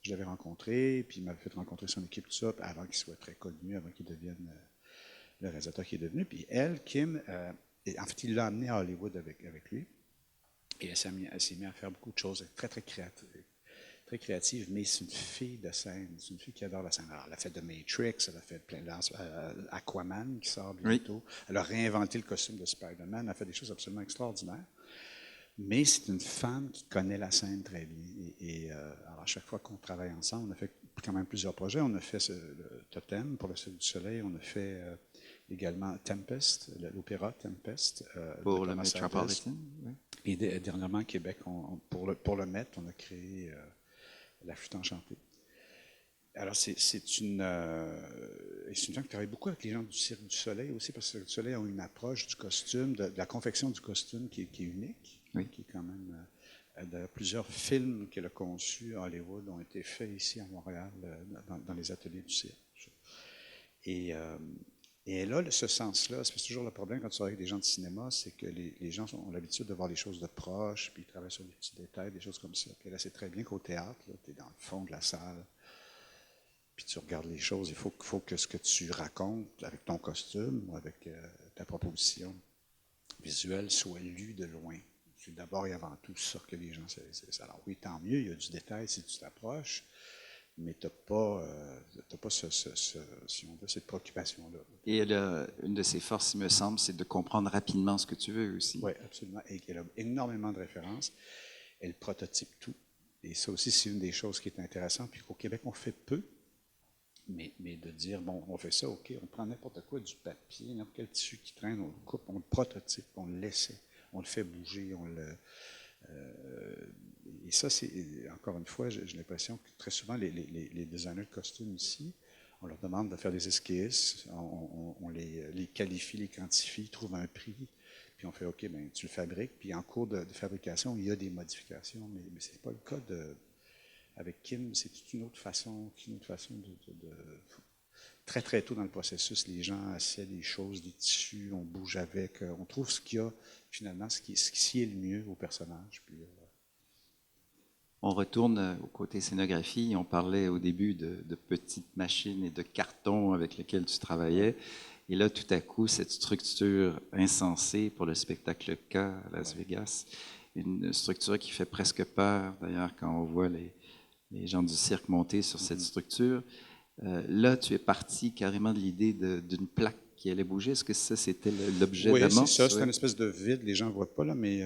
je l'avais rencontré, puis il m'avait fait rencontrer son équipe, tout ça, avant qu'il soit très connu, avant qu'il devienne le réalisateur qui est devenu. Puis elle, Kim, en fait, il l'a amené à Hollywood avec lui. Et elle s'est mise à faire beaucoup de choses très créative, mais c'est une fille de scène. C'est une fille qui adore la scène. Alors, elle a fait The Matrix, elle a fait plein Aquaman qui sort bientôt. Oui. Elle a réinventé le costume de Spider-Man. Elle a fait des choses absolument extraordinaires. Mais c'est une femme qui connaît la scène très bien. Alors, à chaque fois qu'on travaille ensemble, on a fait quand même plusieurs projets. On a fait le Totem pour le Cirque du Soleil. On a fait également Tempest, l'opéra Tempest. Pour le Metropolitan. Oui. Et dernièrement, à Québec, pour le Met, on a créé La Flûte enchantée. Alors, c'est une femme qui travaille beaucoup avec les gens du Cirque du Soleil aussi, parce que le Cirque du Soleil a une approche du costume, de la confection du costume qui est unique, oui. Qui est quand même... plusieurs films qu'elle a conçus à Hollywood ont été faits ici à Montréal, dans les ateliers du cirque. Et elle a ce sens-là. C'est toujours le problème quand tu travailles avec des gens de cinéma, c'est que les gens ont l'habitude de voir les choses de proche, puis ils travaillent sur des petits détails, des choses comme ça. Puis là, c'est très bien qu'au théâtre, tu es dans le fond de la salle, puis tu regardes les choses. Il faut que ce que tu racontes avec ton costume ou avec ta proposition visuelle soit lu de loin. C'est d'abord et avant tout ça que les gens saisissent. Alors oui, tant mieux, il y a du détail si tu t'approches, mais tu n'as pas, si on veut, cette préoccupation-là. Et elle a, une de ses forces, il me semble, c'est de comprendre rapidement ce que tu veux aussi. Oui, absolument. Et elle a énormément de références. Elle prototype tout. Et ça aussi, c'est une des choses qui est intéressante. Puis qu'au Québec, on fait peu, mais de dire, bon, on fait ça, OK, on prend n'importe quoi, du papier, n'importe quel tissu qui traîne, on le coupe, on le prototype, on le laisse, on le fait bouger, et ça, c'est, encore une fois, j'ai l'impression que très souvent, les designers de costumes ici, on leur demande de faire des esquisses, on les qualifie, les quantifie, trouve un prix, puis on fait, OK, bien, tu le fabriques, puis en cours de fabrication, il y a des modifications, mais ce n'est pas le cas avec Kim, c'est toute une autre façon très, très tôt dans le processus, les gens essaient des choses, des tissus, on bouge avec, on trouve ce qu'il y a, finalement, ce qui est le mieux au personnage. Puis, on retourne au côté scénographie. On parlait au début de petites machines et de cartons avec lesquels tu travaillais. Et là, tout à coup, cette structure insensée pour le spectacle K à Las Vegas, une structure qui fait presque peur, d'ailleurs, quand on voit les gens du cirque monter sur cette structure. Là, tu es parti carrément de l'idée d'une plaque qui allait bouger. Est-ce que ça, c'était l'objet d'amorce? Oui, c'est ça. C'est une espèce de vide. Les gens ne voient pas, là, mais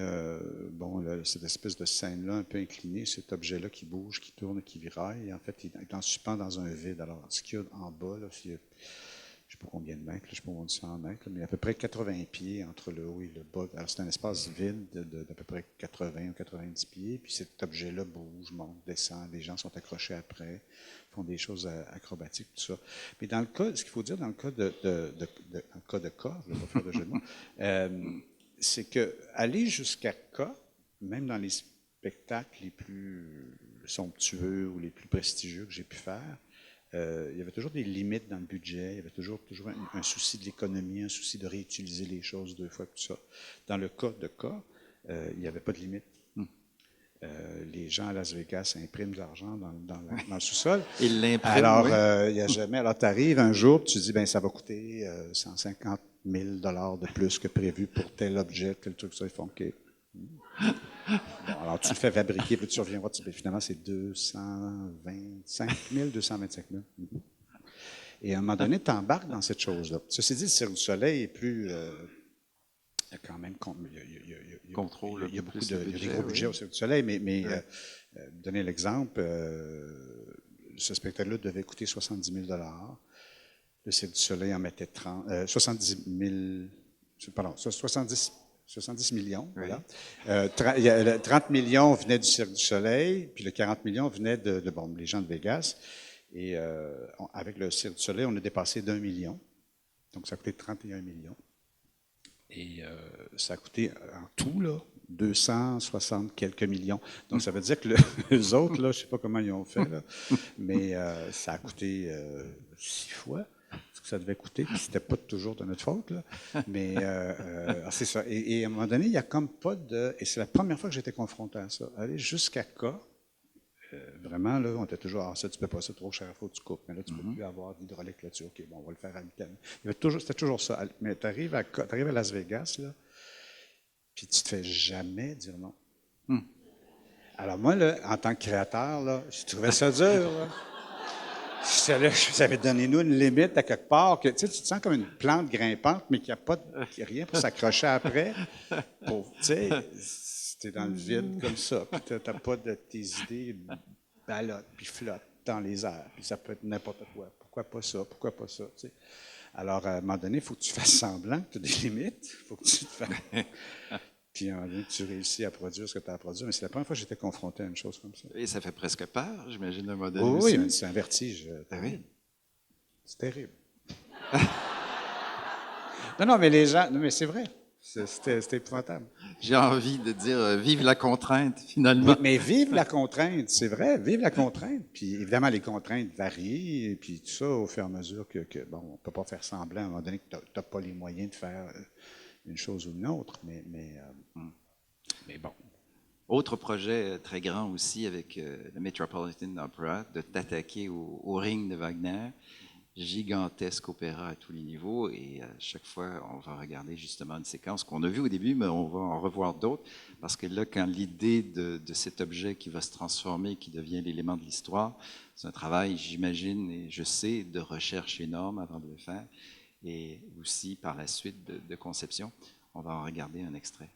cette espèce de scène-là, un peu inclinée, cet objet-là qui bouge, qui tourne, qui viraille. Et en fait, il est en suspens dans un vide. Alors, ce qu'il y a en bas, là, je ne sais pas combien de mètres, je ne sais pas combien de 100 mètres, mais à peu près 80 pieds entre le haut et le bas. Alors, c'est un espace vide d'à peu près 80 ou 90 pieds. Puis cet objet-là bouge, monte, descend. Les gens sont accrochés après, font des choses acrobatiques, tout ça. Mais dans le cas, ce qu'il faut dire dans le cas de K, je ne vais pas faire de jeu de mots, c'est qu'aller jusqu'à K, même dans les spectacles les plus somptueux ou les plus prestigieux que j'ai pu faire, il y avait toujours des limites dans le budget, il y avait toujours un souci de l'économie, un souci de réutiliser les choses 2 fois, tout ça. Dans le cas de K, il n'y avait pas de limite. Les gens à Las Vegas impriment de l'argent dans le sous-sol. Ils l'impriment, alors, oui. Il n'y a jamais. Alors, tu arrives un jour, tu dis, ben ça va coûter 150 000 $ de plus que prévu pour tel objet, tel truc, ça, ils font OK. Bon, alors, tu le fais fabriquer, puis tu reviendras, finalement, c'est 225 000. Et à un moment donné, tu embarques dans cette chose-là. Ceci dit, le Cirque du Soleil est plus... il y a quand même Contrôle il y a plus beaucoup le il y a des budget, gros budgets au Cirque du Soleil, mais Ouais. donner l'exemple, ce spectacle-là devait coûter 70 000 $. Le Cirque du Soleil en mettait 70 000, pardon, 70 millions, Oui. voilà. 30 millions venaient du Cirque du Soleil, puis le 40 millions venaient de les gens de Vegas. Et avec le Cirque du Soleil, on a dépassé d'1 million. Donc, ça a coûté 31 millions. Et ça a coûté en tout, là, 260 quelques millions. Donc, ça veut dire que les autres, là, je ne sais pas comment ils ont fait, là, mais ça a coûté 6 fois ce que ça devait coûter. Puis, c'était pas toujours de notre faute, là. Mais c'est ça. Et à un moment donné, il n'y a comme pas de... Et c'est la première fois que j'étais confronté à ça. Aller jusqu'à K. Vraiment, là, on était toujours, ça, tu ne peux pas, c'est trop cher, il faut que tu coupes. Mais là, tu ne peux plus avoir d'hydraulique là-dessus. OK, bon, on va le faire à l'Italie. C'était toujours ça. Mais tu arrives à Las Vegas, là, puis tu ne te fais jamais dire non. Alors, moi, là, en tant que créateur, là, je trouvais ça dur, là. J'avais donné nous une limite à quelque part, que tu te sens comme une plante grimpante, mais qu'il n'y a rien pour s'accrocher après. Tu sais, t'es dans le vide comme ça, puis tu n'as pas de tes idées ballottent, puis flottent dans les airs, puis ça peut être n'importe quoi. Pourquoi pas ça? Pourquoi pas ça? Tu sais. Alors, à un moment donné, il faut que tu fasses semblant que tu as des limites. Il faut que tu te fasses. Puis, à un moment donné, tu réussis à produire ce que tu as à produire. Mais c'est la première fois que j'étais confronté à une chose comme ça. Et ça fait presque peur, j'imagine, à un moment donné Oui, aussi. c'est un vertige terrible. C'est terrible. Non, mais les gens... Non, mais c'est vrai. C'était épouvantable. J'ai envie de dire vive la contrainte, finalement. Mais vive la contrainte, c'est vrai, vive la contrainte. Puis évidemment, les contraintes varient, et puis tout ça au fur et à mesure bon, on ne peut pas faire semblant à un moment donné que tu n'as pas les moyens de faire une chose ou une autre, mais bon. Autre projet très grand aussi avec le Metropolitan Opera, de t'attaquer au ring de Wagner. Gigantesque opéra à tous les niveaux, et à chaque fois, on va regarder justement une séquence qu'on a vue au début, mais on va en revoir d'autres, parce que là, quand l'idée de cet objet qui va se transformer, qui devient l'élément de l'histoire, c'est un travail, j'imagine, et je sais, de recherche énorme avant de le faire, et aussi par la suite de conception. On va en regarder un extrait.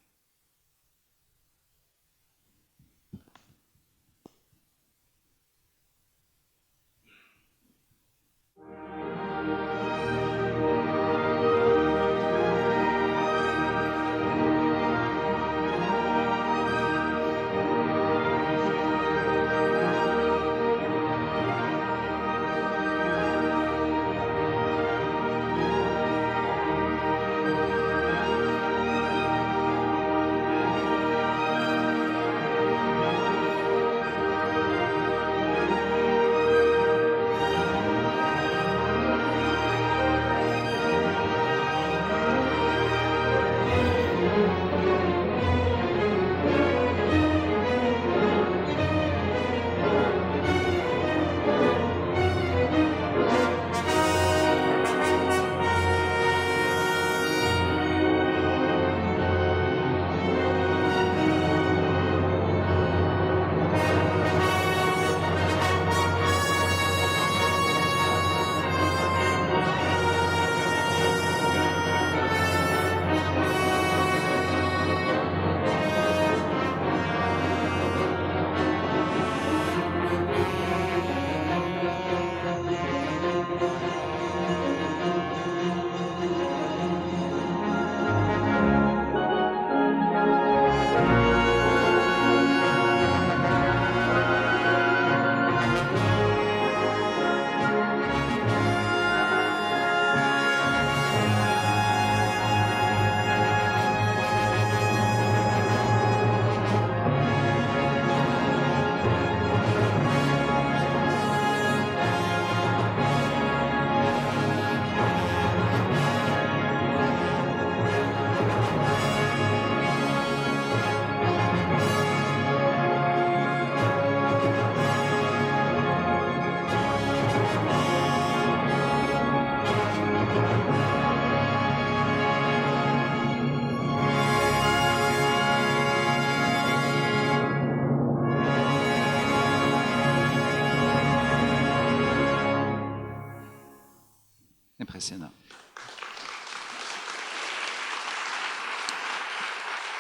impressionnant.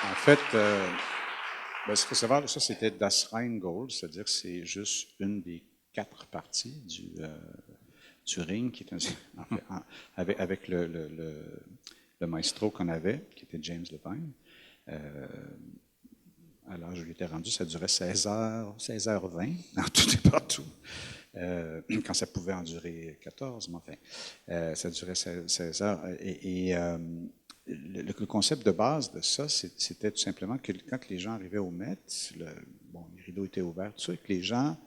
En fait, ce qu'il faut savoir, ça c'était Das Rheingold, c'est-à-dire que c'est juste une des 4 parties du ring, qui est avec le maestro qu'on avait, qui était James Levine. Alors, je lui étais rendu, ça durait 16h20, dans tout et partout. Quand ça pouvait en durer 14, mais enfin, ça durait 16 heures. Le concept de base de ça, c'était tout simplement que quand les gens arrivaient au Met, les rideaux étaient ouverts, tout ça, et que les gens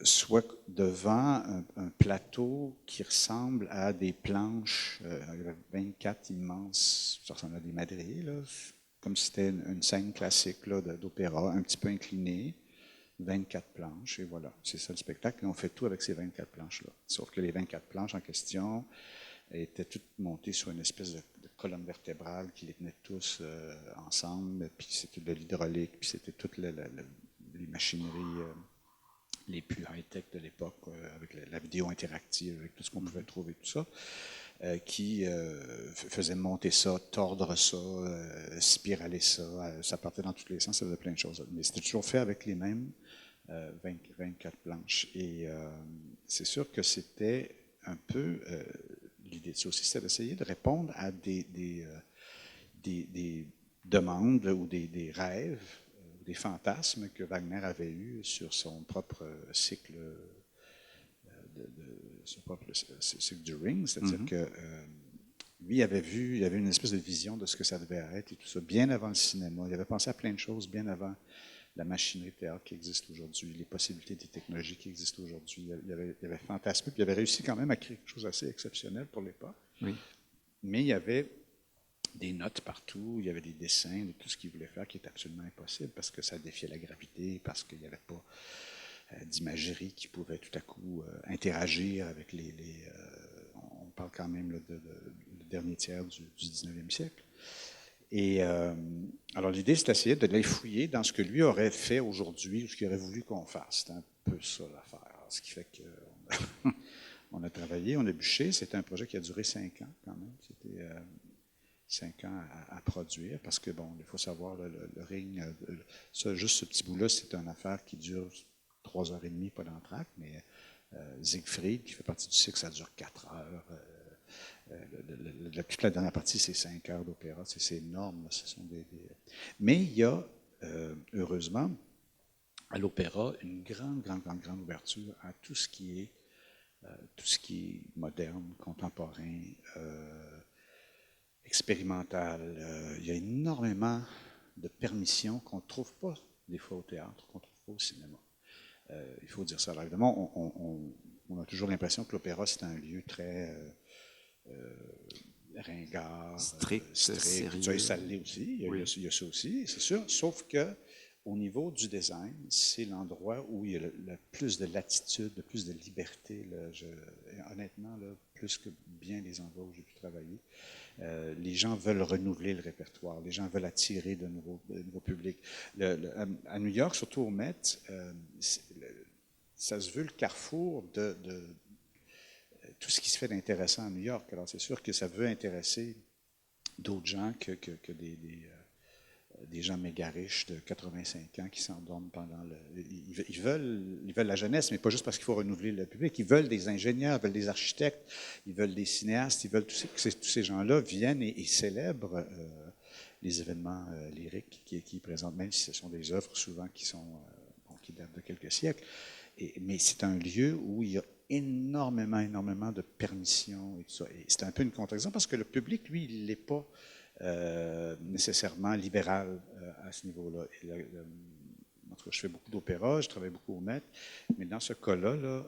soient devant un plateau qui ressemble à des planches, il y avait 24 immenses, ça ressemble à des madriers, là, comme si c'était une scène classique d'opéra, un petit peu inclinée, 24 planches, et voilà, c'est ça le spectacle. Et on fait tout avec ces 24 planches-là. Sauf que les 24 planches en question étaient toutes montées sur une espèce de colonne vertébrale qui les tenait tous ensemble, puis c'était de l'hydraulique, puis c'était toutes les machineries les plus high-tech de l'époque, avec la vidéo interactive, avec tout ce qu'on pouvait trouver, tout ça, qui faisait monter ça, tordre ça, spiraler ça, ça partait dans tous les sens, ça faisait plein de choses. Mais c'était toujours fait avec les mêmes 24 planches. Et c'est sûr que c'était un peu, l'idée de ça aussi, c'était d'essayer de répondre à des demandes ou des rêves, des fantasmes que Wagner avait eus sur son propre cycle cycle du Ring, c'est-à-dire que lui il avait une espèce de vision de ce que ça devait être et tout ça, bien avant le cinéma. Il avait pensé à plein de choses bien avant la machinerie de théâtre qui existe aujourd'hui, les possibilités des technologies qui existent aujourd'hui. Il avait fantasmé, puis il avait réussi quand même à créer quelque chose d'assez exceptionnel pour l'époque. Oui. Mais il y avait des notes partout, il y avait des dessins de tout ce qu'il voulait faire qui est absolument impossible parce que ça défiait la gravité, parce qu'il n'y avait pas d'imagerie qui pouvait tout à coup interagir avec on parle quand même le dernier tiers du 19e siècle. Et alors l'idée, c'est d'essayer de les fouiller dans ce que lui aurait fait aujourd'hui ou ce qu'il aurait voulu qu'on fasse. C'est un peu ça l'affaire. Ce qui fait qu'on on a travaillé, on a bûché. C'était un projet qui a duré 5 ans quand même. C'était 5 ans à produire parce que, bon, il faut savoir, le ring, juste ce petit bout-là, c'est une affaire qui dure 3h30, pas d'entracte, mais Siegfried, qui fait partie du cycle, ça dure 4 heures. Toute la dernière partie, c'est 5 heures d'opéra. C'est énorme. Ce sont Mais il y a, heureusement, à l'opéra, une grande ouverture à tout ce qui est moderne, contemporain, expérimental. Il y a énormément de permissions qu'on ne trouve pas des fois au théâtre, qu'on ne trouve pas au cinéma. Il faut dire ça. Alors, évidemment, on a toujours l'impression que l'opéra, c'est un lieu très ringard, strict, sérieux. Ça, et ça l'est aussi, il y a ça aussi, c'est sûr. Sauf que au niveau du design, c'est l'endroit où il y a le plus de latitude, le plus de liberté. Honnêtement, plus que bien les endroits où j'ai pu travailler. Les gens veulent renouveler le répertoire, les gens veulent attirer de nouveaux publics. À New York, surtout au Met, ça se veut le carrefour de tout ce qui se fait d'intéressant à New York. Alors, c'est sûr que ça veut intéresser d'autres gens que des gens méga riches de 85 ans qui s'endorment pendant ils veulent la jeunesse, mais pas juste parce qu'il faut renouveler le public. Ils veulent des ingénieurs, ils veulent des architectes, ils veulent des cinéastes, ils veulent que tous ces gens-là viennent et célèbrent les événements lyriques qui présentent, même si ce sont des œuvres souvent qui datent de quelques siècles. Mais c'est un lieu où il y a énormément de permissions et tout ça. Et c'est un peu une contradiction parce que le public, lui, il n'est pas nécessairement libéral à ce niveau-là. En tout cas, je fais beaucoup d'opéra, je travaille beaucoup au Met, mais dans ce cas-là,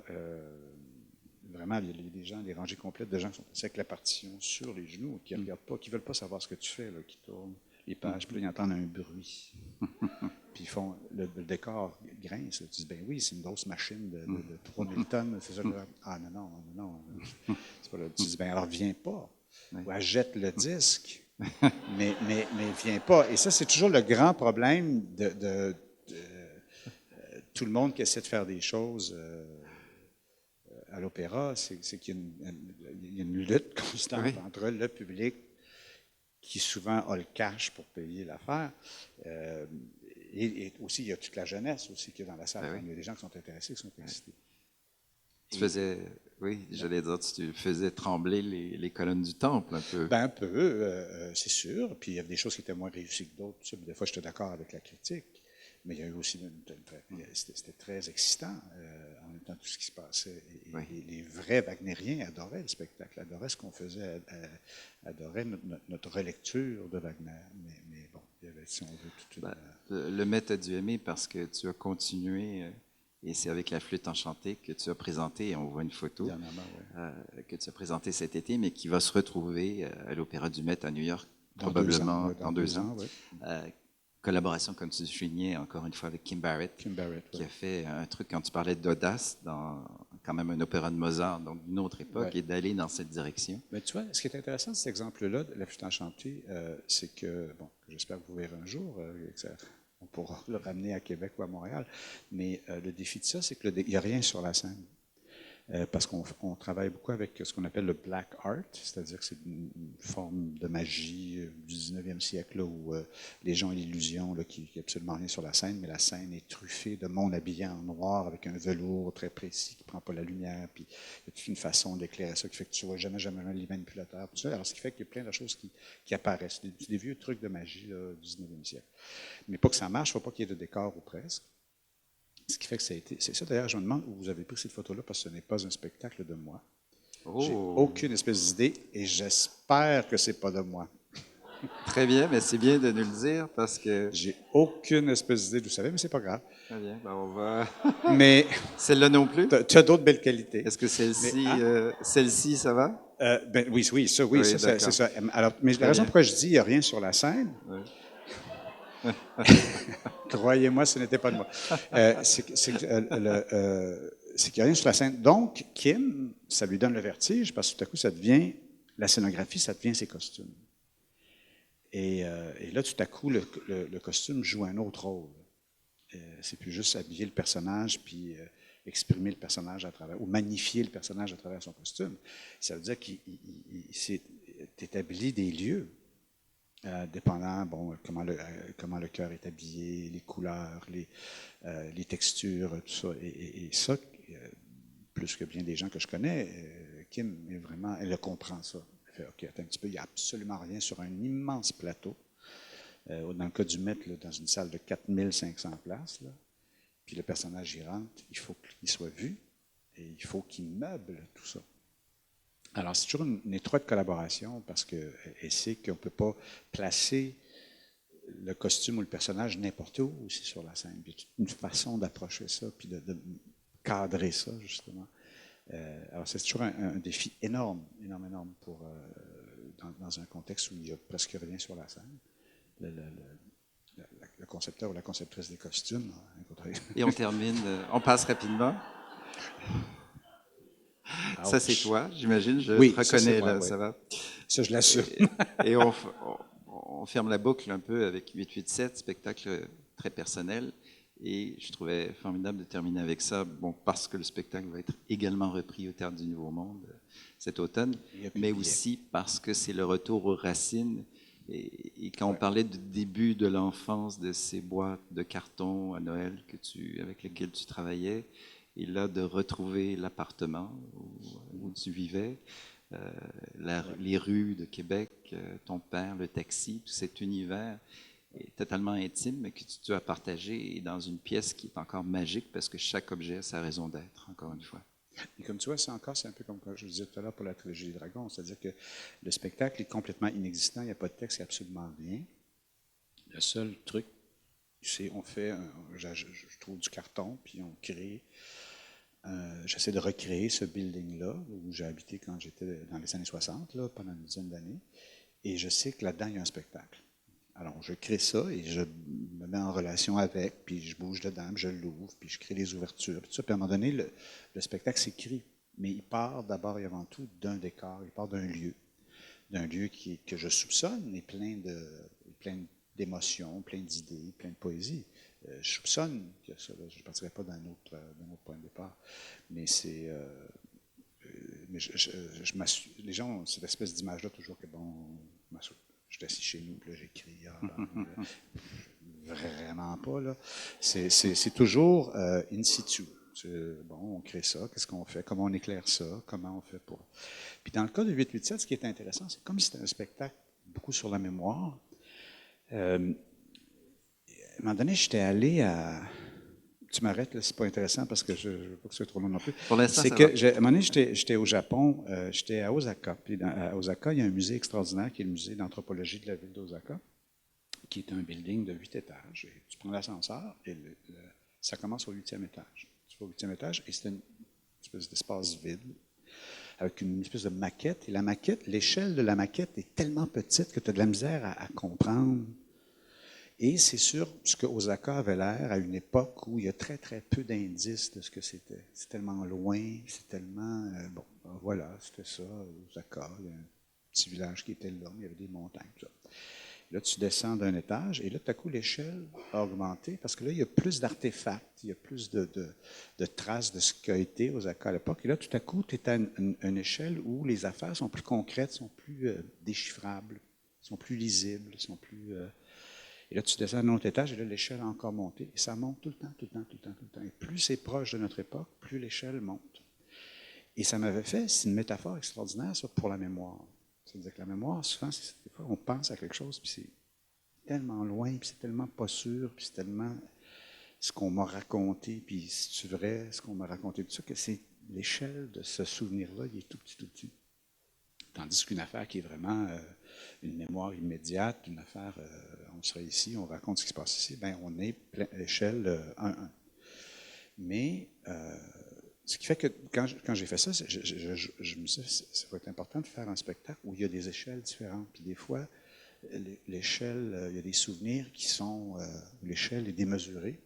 vraiment, il y a des gens, des rangées complètes de gens qui sont assis avec la partition sur les genoux, qui ne regardent pas, qui ne veulent pas savoir ce que tu fais, qui tournent les pages, puis là, ils entendent un bruit. Puis ils font, le décor grince. Ils disent, ben oui, c'est une grosse machine de 3000 tonnes. C'est ça. Ah non. C'est pas là. Tu dis, ben alors viens pas. Ou jette le disque. mais viens pas. Et ça, c'est toujours le grand problème de tout le monde qui essaie de faire des choses à l'opéra, c'est qu'il y a une lutte constante Oui. entre le public, qui souvent a le cash pour payer l'affaire, et aussi, il y a toute la jeunesse aussi qui est dans la salle. Ben oui. Il y a des gens qui sont intéressés, qui sont excités. Tu faisais, oui, j'allais dire, tu faisais trembler les colonnes du temple un peu. Ben, un peu, c'est sûr. Puis il y avait des choses qui étaient moins réussies que d'autres. Des fois, j'étais d'accord avec la critique. Mais il y a eu aussi c'était très excitant en même temps tout ce qui se passait. Et Oui. les vrais Wagnériens adoraient le spectacle, adoraient ce qu'on faisait, adoraient notre relecture de Wagner. Mais bon, il y avait, si on veut, toute une. Le maître a dû aimer parce que tu as continué, et c'est avec la flûte enchantée que tu as présenté, et on voit une photo Dernièrement, ouais. que tu as présentée cet été, mais qui va se retrouver à l'Opéra du Met à New York, Dans probablement 2 ans, dans 2 ans. ouais. Collaboration, comme tu soulignais, encore une fois, avec Kim Barrett, Kim Barrett, qui ouais. a fait un truc, quand tu parlais d'audace, dans quand même un opéra de Mozart, donc d'une autre époque, Ouais. et d'aller dans cette direction. Mais tu vois, ce qui est intéressant de cet exemple-là, de la flûte enchantée, c'est que, bon, j'espère que vous verrez un jour, on pourra le ramener à Québec ou à Montréal, mais le défi de ça, c'est qu'il n'y a rien sur la scène. Parce qu'on travaille beaucoup avec ce qu'on appelle le black art, c'est-à-dire que c'est une forme de magie du 19e siècle là, où les gens ont l'illusion qu'il n'y a absolument rien sur la scène, mais la scène est truffée de monde habillé en noir avec un velours très précis qui ne prend pas la lumière, puis il y a toute une façon d'éclairer ça qui fait que tu ne vois jamais les manipulateurs. Tout ça. Alors, ce qui fait qu'il y a plein de choses qui apparaissent, des vieux trucs de magie là, du 19e siècle. Mais pour que ça marche, il ne faut pas qu'il y ait de décor ou presque. Ce qui fait que ça a été. C'est ça d'ailleurs, je me demande où vous avez pris cette photo-là parce que ce n'est pas un spectacle de moi. J'ai aucune espèce d'idée et j'espère que c'est pas de moi. Très bien, mais c'est bien de nous le dire parce que... J'ai aucune espèce d'idée d'où ça vient, mais c'est pas grave. Très bien, ben on va... Mais Celle-là non plus? tu as d'autres belles qualités. Est-ce que celle-ci, Mais, celle-ci, ça va? ben, oui, ça, Oui, ça, d'accord. c'est ça. Alors, mais Très la raison bien. pourquoi je dis il n'y a rien sur la scène, croyez-moi, ce n'était pas de moi. C'est qu'il n'y a rien sur la scène. Donc, Kim, ça lui donne le vertige parce que tout à coup, ça devient la scénographie, ça devient ses costumes. Et là, tout à coup, le costume joue un autre rôle. C'est plus juste habiller le personnage puis exprimer le personnage à travers, ou magnifier le personnage à travers son costume. Ça veut dire qu'il s'est établi des lieux. Dépendant, bon, comment le cœur est habillé, les couleurs, les textures, tout ça. Et ça, plus que bien des gens que je connais, Kim est vraiment, elle comprend ça. Elle fait, OK, attends un petit peu, il n'y a absolument rien sur un immense plateau. Dans le cas du Met, là, dans une salle de 4500 places, là, puis le personnage y rentre, il faut qu'il soit vu et il faut qu'il meuble tout ça. Alors, c'est toujours une étroite collaboration parce qu'elle sait qu'on ne peut pas placer le costume ou le personnage n'importe où aussi sur la scène. Il y a toute une façon d'approcher ça, puis de cadrer ça, justement. Alors, c'est toujours un défi énorme pour, dans un contexte où il n'y a presque rien sur la scène. Le concepteur ou la conceptrice des costumes. Et on termine, on passe rapidement. Ça, c'est toi, j'imagine. Je te reconnais, là, ça va. Ça, je l'assume. Et on ferme la boucle un peu avec 887, spectacle très personnel. Et je trouvais formidable de terminer avec ça, bon, parce que le spectacle va être également repris au Théâtre du Nouveau Monde cet automne, mais aussi parce que c'est le retour aux racines. Et quand on parlait du début de l'enfance, de ces boîtes de carton à Noël avec lesquelles tu travaillais, et là, de retrouver l'appartement où tu vivais, les rues de Québec, ton père, le taxi, tout cet univers est totalement intime, mais que tu as partagé dans une pièce qui est encore magique parce que chaque objet a sa raison d'être, encore une fois. Et comme tu vois, c'est un peu comme je vous disais tout à l'heure pour la trilogie des dragons, c'est-à-dire que le spectacle est complètement inexistant, il n'y a pas de texte, il n'y a absolument rien. Le seul truc, c'est on fait, je trouve du carton, puis on crée. J'essaie de recréer ce building-là, où j'ai habité quand j'étais dans les années 60, là, pendant une dizaine d'années. Et je sais que là-dedans, il y a un spectacle. Alors, je crée ça et je me mets en relation avec, puis je bouge dedans, puis je l'ouvre, puis je crée les ouvertures. Puis, tout ça. Puis à un moment donné, le spectacle s'écrit. Mais il part d'abord et avant tout d'un décor, il part d'un lieu que je soupçonne et plein d'émotions, plein d'idées, plein de poésie. Je soupçonne que ça, je ne partirai pas d'un autre point de départ, mais c'est mais les gens ont cette espèce d'image-là toujours que, bon, je suis assis chez nous, puis là, j'écris. Vraiment pas, là. C'est toujours in situ. Bon, on crée ça, qu'est-ce qu'on fait, comment on éclaire ça, comment on fait pour... Puis dans le cas de 887, ce qui est intéressant, c'est comme si c'était un spectacle beaucoup sur la mémoire. À un moment donné, j'étais allé à... Tu m'arrêtes, là, c'est pas intéressant parce que je ne veux pas que ce soit trop long non plus. Pour l'instant, c'est que, à un moment donné, j'étais au Japon, j'étais à Osaka. Puis à Osaka, il y a un musée extraordinaire qui est le musée d'anthropologie de la ville d'Osaka, qui est un building de 8 étages. Et tu prends l'ascenseur et ça commence au 8e étage. Tu vas au 8e étage et c'est une espèce d'espace vide avec une espèce de maquette. Et la maquette, l'échelle de la maquette est tellement petite que tu as de la misère à comprendre. Et c'est sur ce que Osaka avait l'air à une époque où il y a très, très peu d'indices de ce que c'était. C'est tellement loin, c'est tellement... bon, voilà, c'était ça, Osaka. Il y a un petit village qui était là, il y avait des montagnes, tout ça. Là, tu descends d'un étage, et là, tout à coup, l'échelle a augmenté, parce que là, il y a plus d'artefacts, il y a plus de traces de ce qu'a été Osaka à l'époque. Et là, tout à coup, tu es à une échelle où les affaires sont plus concrètes, sont plus déchiffrables, sont plus lisibles, sont plus... Et là, tu descends à un autre étage, et là, l'échelle a encore monté. Et ça monte tout le temps, tout le temps, tout le temps, tout le temps. Et plus c'est proche de notre époque, plus l'échelle monte. Et ça m'avait fait, c'est une métaphore extraordinaire, ça, pour la mémoire. C'est-à-dire que la mémoire, souvent, des fois, on pense à quelque chose, puis c'est tellement loin, puis c'est tellement pas sûr, puis c'est tellement ce qu'on m'a raconté, puis c'est vrai, ce qu'on m'a raconté, tout ça, que c'est l'échelle de ce souvenir-là, il est tout petit, tout petit. Tandis qu'une affaire qui est vraiment une mémoire immédiate, une affaire, on serait ici, on raconte ce qui se passe ici, bien, on est échelle 1-1. Mais ce qui fait que quand j'ai fait ça, je me suis dit, ça va être important de faire un spectacle où il y a des échelles différentes. Puis des fois, l'échelle, il y a des souvenirs qui sont, où l'échelle est démesurée.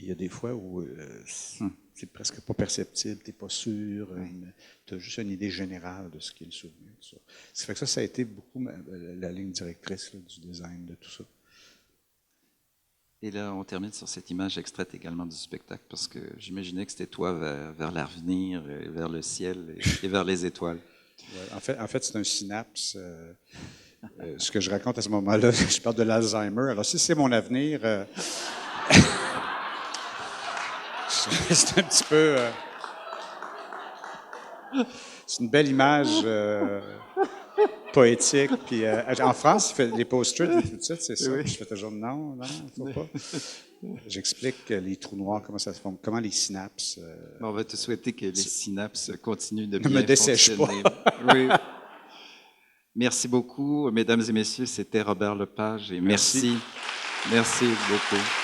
Il y a des fois où c'est presque pas perceptible, tu n'es pas sûr, tu as juste une idée générale de ce qu'est le souvenir. Tout ça. Ça fait que ça a été beaucoup la ligne directrice là, du design de tout ça. Et là, on termine sur cette image extraite également du spectacle, parce que j'imaginais que c'était toi vers l'avenir, vers le ciel et vers les étoiles. Ouais, en fait c'est un synapse. Ce que je raconte à ce moment-là, je parle de l'Alzheimer. Alors si c'est mon avenir... c'est un petit peu... c'est une belle image poétique. Puis, en France, il fait les posters de tout ça, c'est ça. Oui. Je fais toujours non, il ne faut pas. J'explique les trous noirs, comment ça se forme, comment les synapses... On va te souhaiter que les synapses continuent de bien fonctionner. Ne me dessèche pas. Oui. Merci beaucoup, mesdames et messieurs. C'était Robert Lepage. Et merci beaucoup.